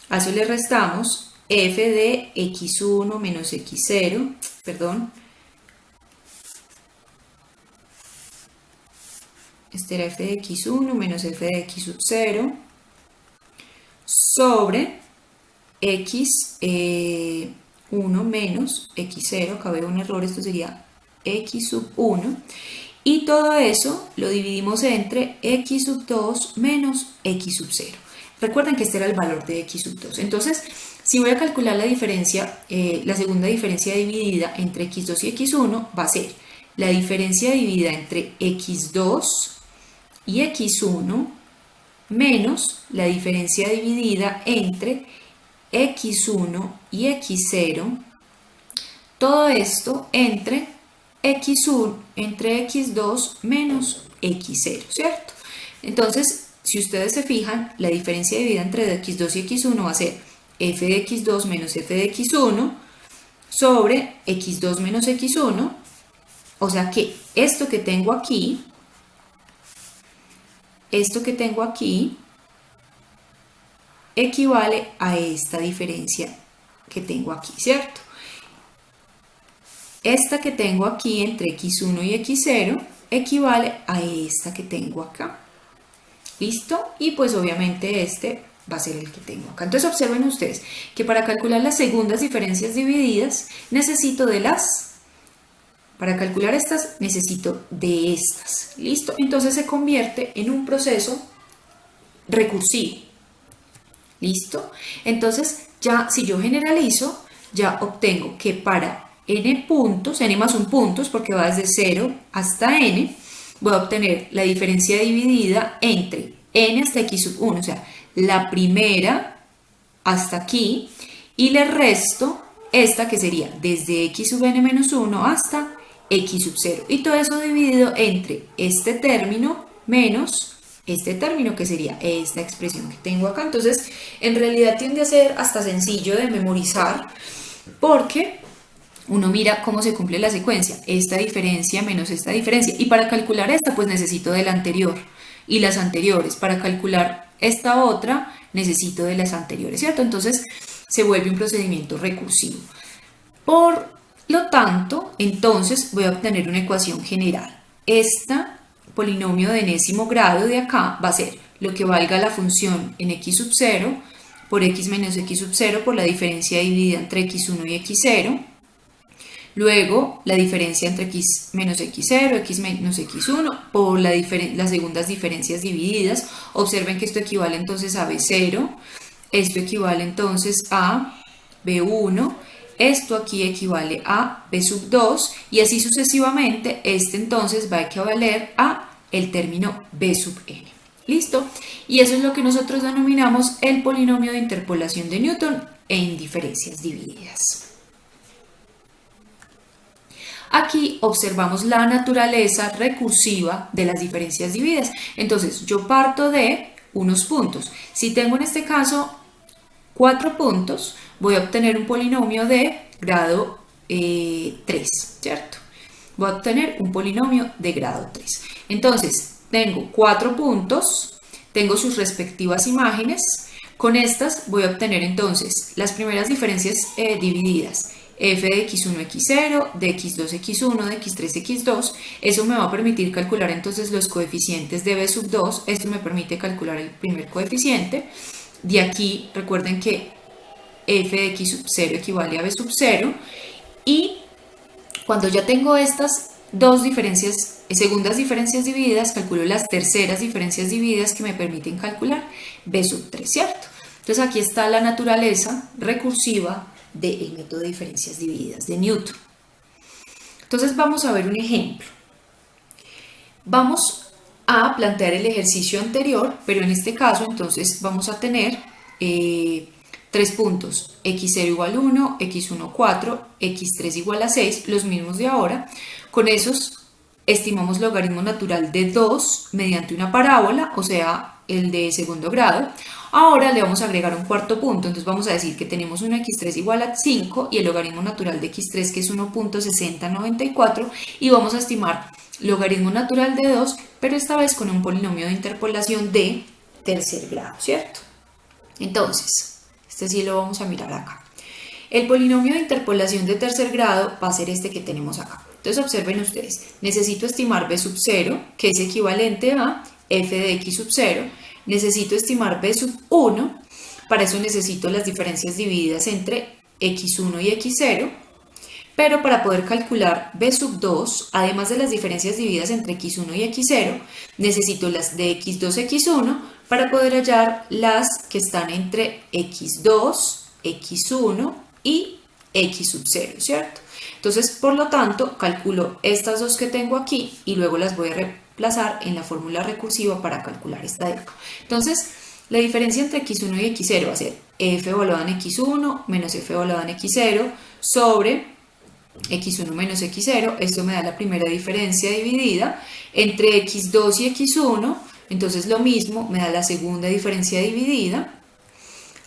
A eso le restamos f de x1 menos x0, perdón. Este era f de x1 menos f de x sub 0 sobre x1 menos x0, acá veo un error, esto sería x sub 1, y todo eso lo dividimos entre x sub 2 menos x sub 0. Recuerden que este era el valor de x sub 2. Entonces, si voy a calcular la diferencia, la segunda diferencia dividida entre x2 y x1 va a ser la diferencia dividida entre x2 y x1 menos la diferencia dividida entre x1 y x0, todo esto entre x1, entre x2 menos x0, ¿cierto? Entonces, si ustedes se fijan, la diferencia dividida entre x2 y x1 va a ser f de x2 menos f de x1 sobre x2 menos x1, o sea que esto que tengo aquí equivale a esta diferencia que tengo aquí, ¿cierto? Esta que tengo aquí entre x1 y x0 equivale a esta que tengo acá. ¿Listo? Y pues obviamente este va a ser el que tengo acá. Entonces observen ustedes que para calcular las segundas diferencias divididas necesito de las... Para calcular estas necesito de estas. ¿Listo? Entonces se convierte en un proceso recursivo. ¿Listo? Entonces ya si yo generalizo, ya obtengo que para n puntos, n más 1 puntos, porque va desde 0 hasta n, voy a obtener la diferencia dividida entre n hasta x sub 1, o sea, la primera hasta aquí, y le resto esta que sería desde x sub n menos 1 hasta x sub 0. Y todo eso dividido entre este término menos este término, que sería esta expresión que tengo acá. Entonces, en realidad tiende a ser hasta sencillo de memorizar, porque uno mira cómo se cumple la secuencia, esta diferencia menos esta diferencia, y para calcular esta pues necesito de la anterior y las anteriores, para calcular esta otra necesito de las anteriores, ¿cierto? Entonces se vuelve un procedimiento recursivo. Por lo tanto, entonces voy a obtener una ecuación general. Esta polinomio de enésimo grado de acá va a ser lo que valga la función en x sub 0 por x menos x sub 0 por la diferencia dividida entre x1 y x0. Luego, la diferencia entre x menos x0, x menos x1 por las segundas diferencias divididas. Observen que esto equivale entonces a b0, esto equivale entonces a b1, esto aquí equivale a b sub 2 y así sucesivamente. Este entonces va a equivaler a el término b sub n. ¿Listo? Y eso es lo que nosotros denominamos el polinomio de interpolación de Newton en diferencias divididas. Aquí observamos la naturaleza recursiva de las diferencias divididas. Entonces, yo parto de unos puntos. Si tengo en este caso 4 puntos, voy a obtener un polinomio de grado 3, ¿cierto? Voy a obtener un polinomio de grado 3. Entonces, tengo 4 puntos, tengo sus respectivas imágenes. Con estas voy a obtener entonces las primeras diferencias divididas. F de x1, x0, de x2, x1, de x3, x2. Eso me va a permitir calcular entonces los coeficientes de b sub 2. Esto me permite calcular el primer coeficiente. De aquí recuerden que f de x sub 0 equivale a b sub 0. Y cuando ya tengo estas dos diferencias, segundas diferencias divididas, calculo las terceras diferencias divididas que me permiten calcular b sub 3, ¿cierto? Entonces aquí está la naturaleza recursiva del método de diferencias divididas de Newton. Entonces vamos a ver un ejemplo. Vamos a plantear el ejercicio anterior, pero en este caso entonces vamos a tener 3 puntos, x0 igual a 1, x1 4, x3 igual a 6, los mismos de ahora. Con esos estimamos logaritmo natural de 2 mediante una parábola, o sea, el de segundo grado. Ahora le vamos a agregar un cuarto punto, entonces vamos a decir que tenemos un x3 igual a 5 y el logaritmo natural de x3 que es 1.6094 y vamos a estimar logaritmo natural de 2, pero esta vez con un polinomio de interpolación de tercer grado, ¿cierto? Entonces, este sí lo vamos a mirar acá. El polinomio de interpolación de tercer grado va a ser este que tenemos acá. Entonces observen ustedes, necesito estimar b sub 0, que es equivalente a f de x sub 0. Necesito estimar b sub 1, para eso necesito las diferencias divididas entre x1 y x0, pero para poder calcular b sub 2, además de las diferencias divididas entre x1 y x0, necesito las de x2, x1, para poder hallar las que están entre x2, x1 y x sub 0, ¿cierto? Entonces, por lo tanto, calculo estas dos que tengo aquí y luego las voy a reemplazar en la fórmula recursiva para calcular esta de acá. Entonces, la diferencia entre x1 y x0 va a ser f evaluada en x1 menos f evaluada en x0 sobre x1 menos x0. Esto me da la primera diferencia dividida entre x2 y x1. Entonces, lo mismo me da la segunda diferencia dividida.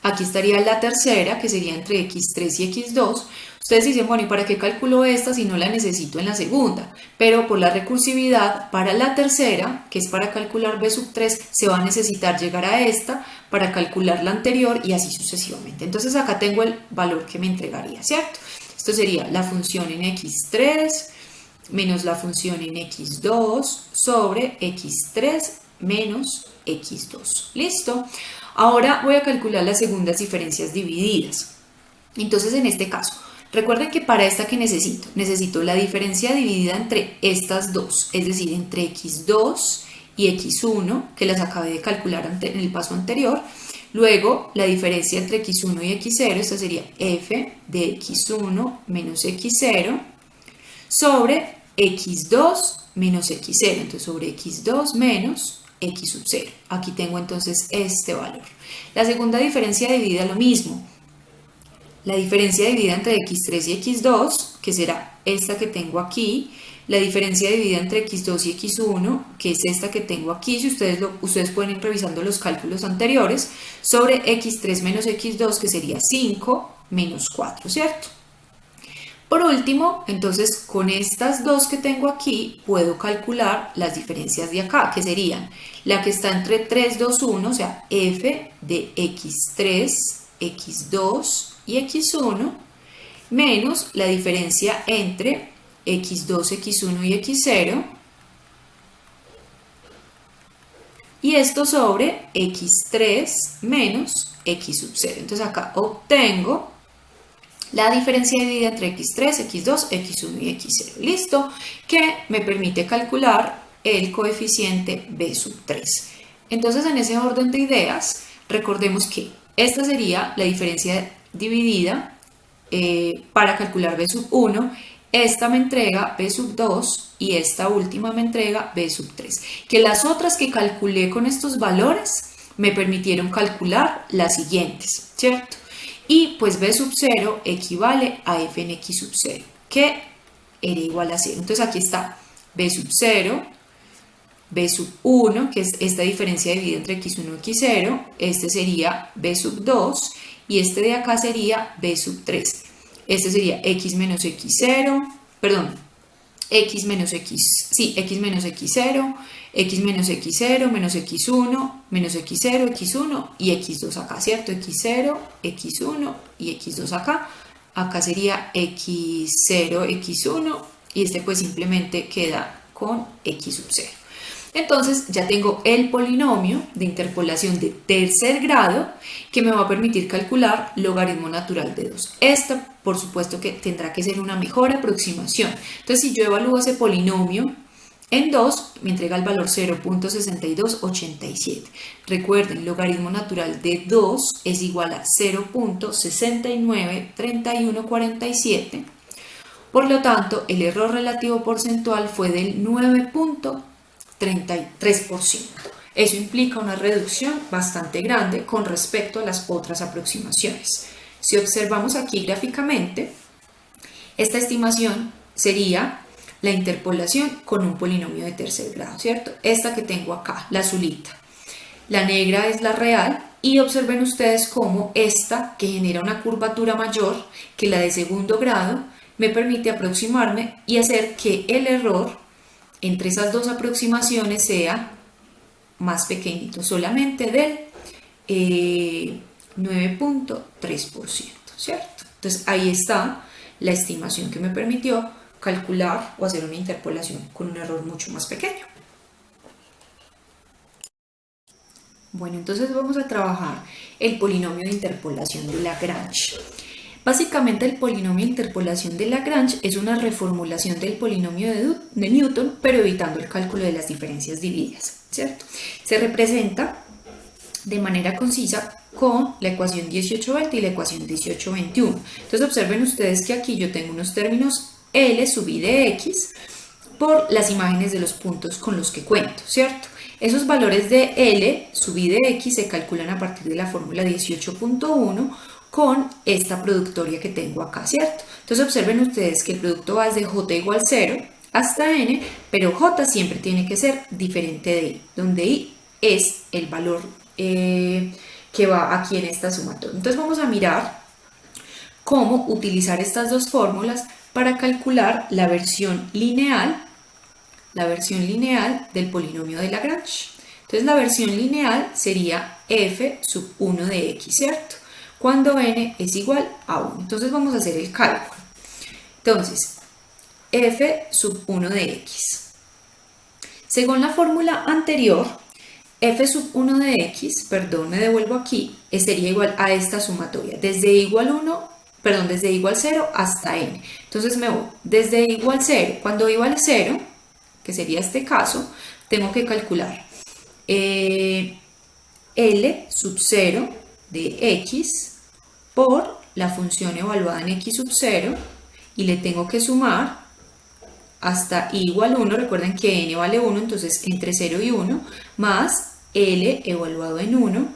Aquí estaría la tercera, que sería entre x3 y x2. Ustedes dicen, bueno, ¿y para qué calculo esta si no la necesito en la segunda? Pero por la recursividad, para la tercera, que es para calcular b sub 3, se va a necesitar llegar a esta para calcular la anterior y así sucesivamente. Entonces acá tengo el valor que me entregaría, ¿cierto? Esto sería la función en x3 menos la función en x2 sobre x3 menos x2. ¿Listo? Ahora voy a calcular las segundas diferencias divididas. Entonces, en este caso, recuerden que para esta que necesito la diferencia dividida entre estas dos, es decir, entre x2 y x1, que las acabé de calcular en el paso anterior. Luego, la diferencia entre x1 y x0, esta sería f de x1 menos x0 sobre x2 menos x0. Entonces, sobre x2 menos x sub 0. Aquí tengo entonces este valor. La segunda diferencia dividida lo mismo. La diferencia dividida entre x3 y x2, que será esta que tengo aquí. La diferencia dividida entre x2 y x1, que es esta que tengo aquí. Si ustedes pueden ir revisando los cálculos anteriores. Sobre x3 menos x2, que sería 5 menos 4, ¿cierto? Por último, entonces con estas dos que tengo aquí puedo calcular las diferencias de acá, que serían la que está entre 3, 2, 1, o sea, f de x3, x2 y x1, menos la diferencia entre x2, x1 y x0, y esto sobre x3 menos x sub 0. Entonces acá obtengo la diferencia dividida entre x3, x2, x1 y x0. ¿Listo? Que me permite calcular el coeficiente b sub 3. Entonces, en ese orden de ideas, recordemos que esta sería la diferencia dividida para calcular b sub 1. esta me entrega b sub 2 y esta última me entrega b sub 3. Que las otras que calculé con estos valores me permitieron calcular las siguientes, ¿cierto? Y pues b sub 0 equivale a f en x sub 0, que era igual a 0. Entonces aquí está b sub 0, b sub 1, que es esta diferencia dividida entre x1 y x0, este sería b sub 2 y este de acá sería b sub 3. Este sería x menos x0, perdón, x menos x, sí, x menos x0, x menos x0, menos x1, menos x0, x1 y x2 acá, ¿cierto? x0, x1 y x2 acá. Acá sería x0, x1 y este pues simplemente queda con x sub 0. Entonces ya tengo el polinomio de interpolación de tercer grado que me va a permitir calcular logaritmo natural de 2. Esta, por supuesto que tendrá que ser una mejor aproximación. Entonces si yo evalúo ese polinomio en 2, me entrega el valor 0.6287. Recuerden, logaritmo natural de 2 es igual a 0.693147. Por lo tanto, el error relativo porcentual fue del 9.33%. Eso implica una reducción bastante grande con respecto a las otras aproximaciones. Si observamos aquí gráficamente, esta estimación sería la interpolación con un polinomio de tercer grado, ¿cierto? Esta que tengo acá, la azulita. La negra es la real y observen ustedes cómo esta, que genera una curvatura mayor que la de segundo grado, me permite aproximarme y hacer que el error entre esas dos aproximaciones sea más pequeñito, solamente del 9.3%, ¿cierto? Entonces ahí está la estimación que me permitió calcular o hacer una interpolación con un error mucho más pequeño. Bueno, entonces vamos a trabajar el polinomio de interpolación de Lagrange. Básicamente el polinomio de interpolación de Lagrange es una reformulación del polinomio de Newton, pero evitando el cálculo de las diferencias divididas, ¿cierto? Se representa de manera concisa con la ecuación 1820 y la ecuación 1821. Entonces observen ustedes que aquí yo tengo unos términos L sub I de X por las imágenes de los puntos con los que cuento, ¿cierto? Esos valores de L sub I de X se calculan a partir de la fórmula 18.1 con esta productoria que tengo acá, ¿cierto? Entonces observen ustedes que el producto va desde J igual 0 hasta N, pero J siempre tiene que ser diferente de I, donde I es el valor que va aquí en esta sumatoria. Entonces vamos a mirar cómo utilizar estas dos fórmulas para calcular la versión lineal del polinomio de Lagrange. Entonces la versión lineal sería f sub 1 de x, ¿cierto? Cuando n es igual a 1. Entonces vamos a hacer el cálculo. Entonces, f sub 1 de x. Según la fórmula anterior, f sub 1 de x, perdón, me devuelvo aquí, sería igual a esta sumatoria, desde igual 0 hasta n. Entonces me voy desde igual 0, cuando igual 0, que sería este caso, tengo que calcular L sub 0 de x por la función evaluada en x sub 0 y le tengo que sumar hasta i igual 1, recuerden que n vale 1, entonces entre 0 y 1, más L evaluado en 1,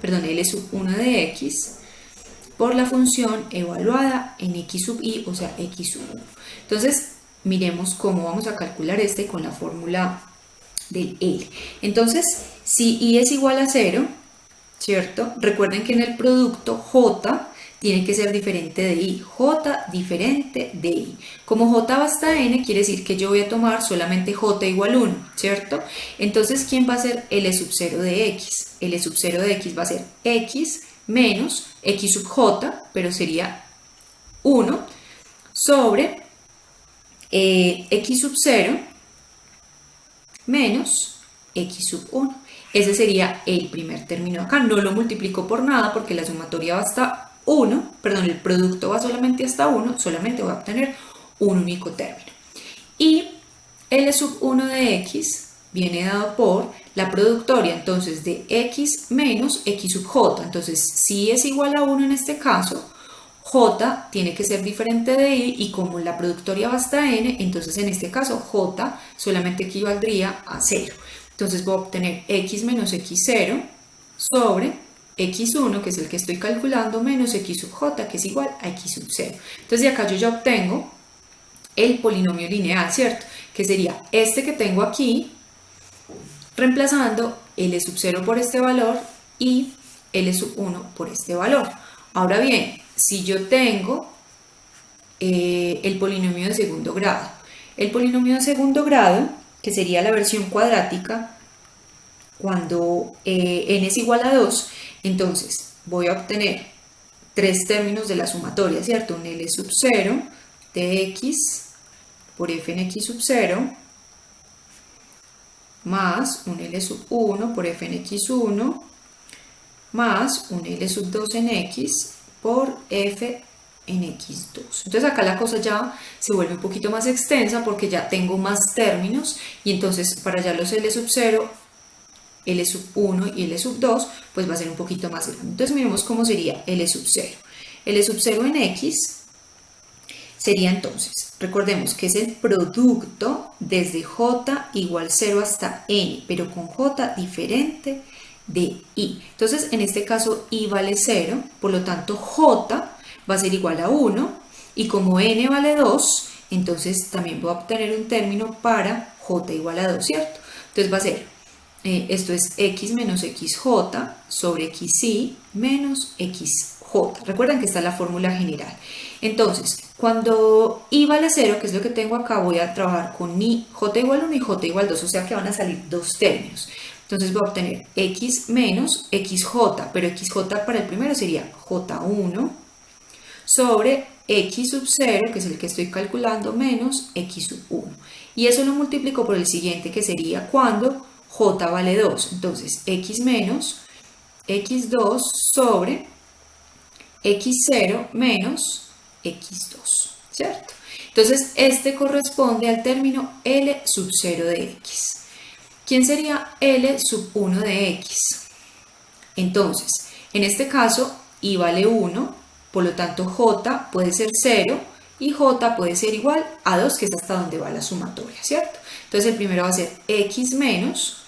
perdón, L sub 1 de x por la función evaluada en x sub i, o sea, x sub 1. Entonces, miremos cómo vamos a calcular este con la fórmula del L. Entonces, si i es igual a 0, ¿cierto? Recuerden que en el producto J tiene que ser diferente de i, J diferente de i. Como J va hasta n, quiere decir que yo voy a tomar solamente J igual 1, ¿cierto? Entonces, ¿quién va a ser L sub 0 de x? L sub 0 de x va a ser x menos x sub j, pero sería 1, sobre x sub 0 menos x sub 1. Ese sería el primer término acá. No lo multiplico por nada porque la sumatoria va hasta 1, perdón, el producto va solamente hasta 1, solamente voy a obtener un único término. Y L sub 1 de x viene dado por la productoria entonces de x menos x sub j. Entonces, si es igual a 1 en este caso, J tiene que ser diferente de I y como la productoria va hasta N, entonces en este caso J solamente equivaldría a 0. Entonces voy a obtener X menos X0 sobre X1, que es el que estoy calculando, menos X sub J, que es igual a X sub 0. Entonces de acá yo ya obtengo el polinomio lineal, ¿cierto? Que sería este que tengo aquí, reemplazando L sub 0 por este valor y L sub 1 por este valor. Ahora bien, si yo tengo el polinomio de segundo grado, el polinomio de segundo grado, que sería la versión cuadrática, cuando n es igual a 2, entonces voy a obtener tres términos de la sumatoria, ¿cierto? Un L sub 0 de x por f en x sub 0 más un L sub 1 por f en x1 más un L sub 2 en x por f en x2. Entonces acá la cosa ya se vuelve un poquito más extensa porque ya tengo más términos y entonces para allá los L sub 0, L sub 1 y L sub 2 pues va a ser un poquito más grande. Entonces miremos cómo sería L sub 0. L sub 0 en x sería entonces, recordemos que es el producto desde j igual 0 hasta n, pero con j diferente de i. Entonces, en este caso, i vale 0, por lo tanto, j va a ser igual a 1, y como n vale 2, entonces también voy a obtener un término para j igual a 2, ¿cierto? Entonces va a ser, esto es x menos xj sobre xi menos xj. Recuerden que está la fórmula general. Entonces, cuando i vale 0, que es lo que tengo acá, voy a trabajar con i, j igual 1 y j igual 2, o sea que van a salir dos términos. Entonces voy a obtener x menos xj, pero xj para el primero sería j1 sobre x sub 0, que es el que estoy calculando, menos x sub 1. Y eso lo multiplico por el siguiente, que sería cuando j vale 2. Entonces x menos x2 sobre x0 menos x2, ¿cierto? Entonces este corresponde al término L sub 0 de x. ¿Quién sería L sub 1 de x? Entonces, en este caso, i vale 1, por lo tanto j puede ser 0 y j puede ser igual a 2, que es hasta donde va la sumatoria, ¿cierto? Entonces el primero va a ser x menos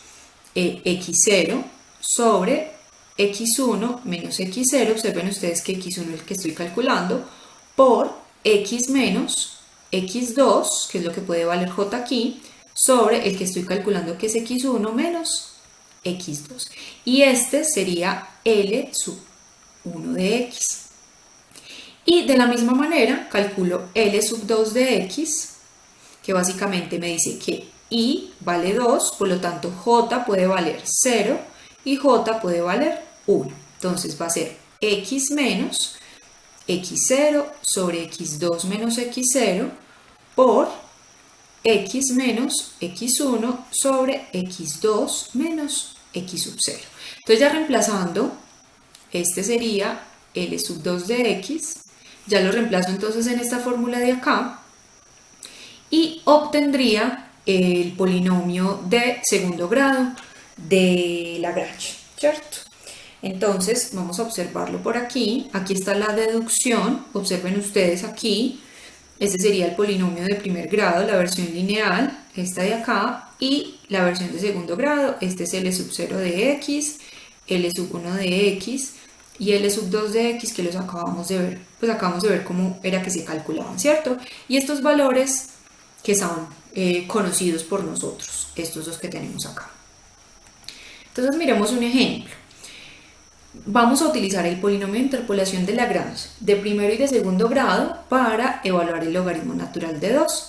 x0 sobre x1 menos x0, observen ustedes que x1 es el que estoy calculando, por x menos x2, que es lo que puede valer j aquí, sobre el que estoy calculando que es x1 menos x2. Y este sería L sub 1 de x. Y de la misma manera calculo L sub 2 de x, que básicamente me dice que i vale 2, por lo tanto j puede valer 0 y j puede valer 1. Entonces va a ser x menos x0 sobre x2 menos x0 por x menos x1 sobre x2 menos x sub 0. Entonces ya reemplazando, este sería L sub 2 de x, ya lo reemplazo entonces en esta fórmula de acá y obtendría el polinomio de segundo grado de Lagrange, ¿cierto? Entonces vamos a observarlo por aquí. Aquí está la deducción, observen ustedes aquí. Este sería el polinomio de primer grado, la versión lineal, esta de acá, y la versión de segundo grado, este es L sub 0 de x, L sub 1 de x y L sub 2 de x, que los acabamos de ver. Pues acabamos de ver cómo era que se calculaban, ¿cierto? Y estos valores que son conocidos por nosotros, estos dos que tenemos acá. Entonces miremos un ejemplo. Vamos a utilizar el polinomio de interpolación de Lagrange de primero y de segundo grado para evaluar el logaritmo natural de 2,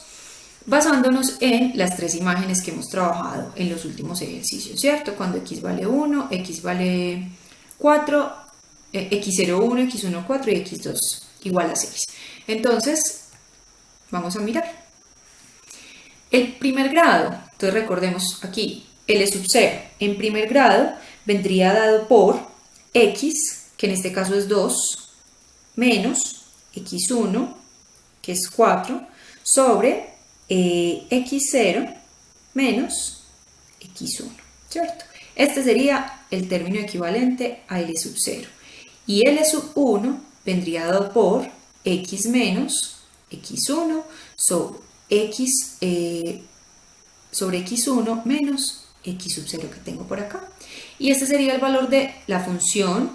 basándonos en las tres imágenes que hemos trabajado en los últimos ejercicios, ¿cierto? Cuando x vale 1, x vale 4, x0, 1, x1, 4 y x2 igual a 6. Entonces, vamos a mirar. El primer grado, entonces recordemos aquí, L sub 0 en primer grado vendría dado por x, que en este caso es 2, menos x1, que es 4, sobre x0 menos x1, ¿cierto? Este sería el término equivalente a L sub 0. Y L sub 1 vendría dado por x menos x1 sobre x1 menos x sub 0 que tengo por acá. Y este sería el valor de la función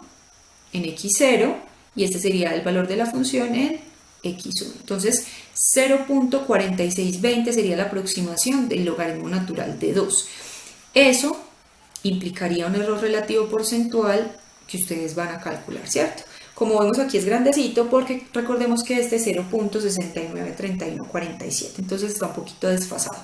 en x0 y este sería el valor de la función en x1. Entonces 0.4620 sería la aproximación del logaritmo natural de 2. Eso implicaría un error relativo porcentual que ustedes van a calcular, ¿cierto? Como vemos aquí es grandecito porque recordemos que este es 0.693147, entonces está un poquito desfasado.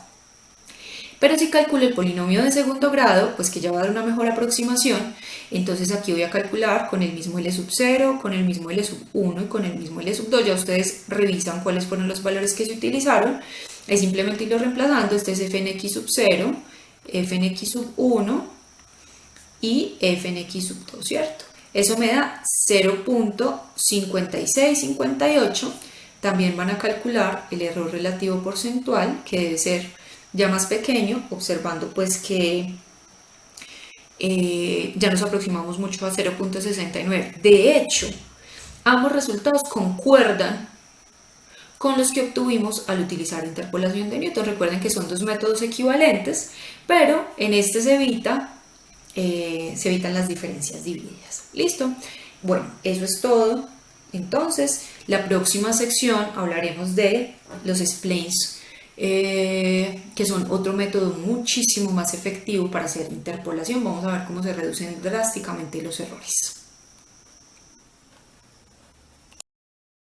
Pero si calculo el polinomio de segundo grado, pues que ya va a dar una mejor aproximación, entonces aquí voy a calcular con el mismo L sub 0, con el mismo L sub 1 y con el mismo L sub 2. Ya ustedes revisan cuáles fueron los valores que se utilizaron. Es simplemente irlo reemplazando. Este es f en x sub 0, f en x sub 1 y f en x sub 2, ¿cierto? Eso me da 0.5658. También van a calcular el error relativo porcentual, que debe ser ya más pequeño, observando pues que ya nos aproximamos mucho a 0.69. De hecho, ambos resultados concuerdan con los que obtuvimos al utilizar interpolación de Newton. Recuerden que son dos métodos equivalentes, pero en este se evitan las diferencias divididas. ¿Listo? Bueno, eso es todo. Entonces, la próxima sección hablaremos de los splanes, que son otro método muchísimo más efectivo para hacer interpolación. Vamos a ver cómo se reducen drásticamente los errores.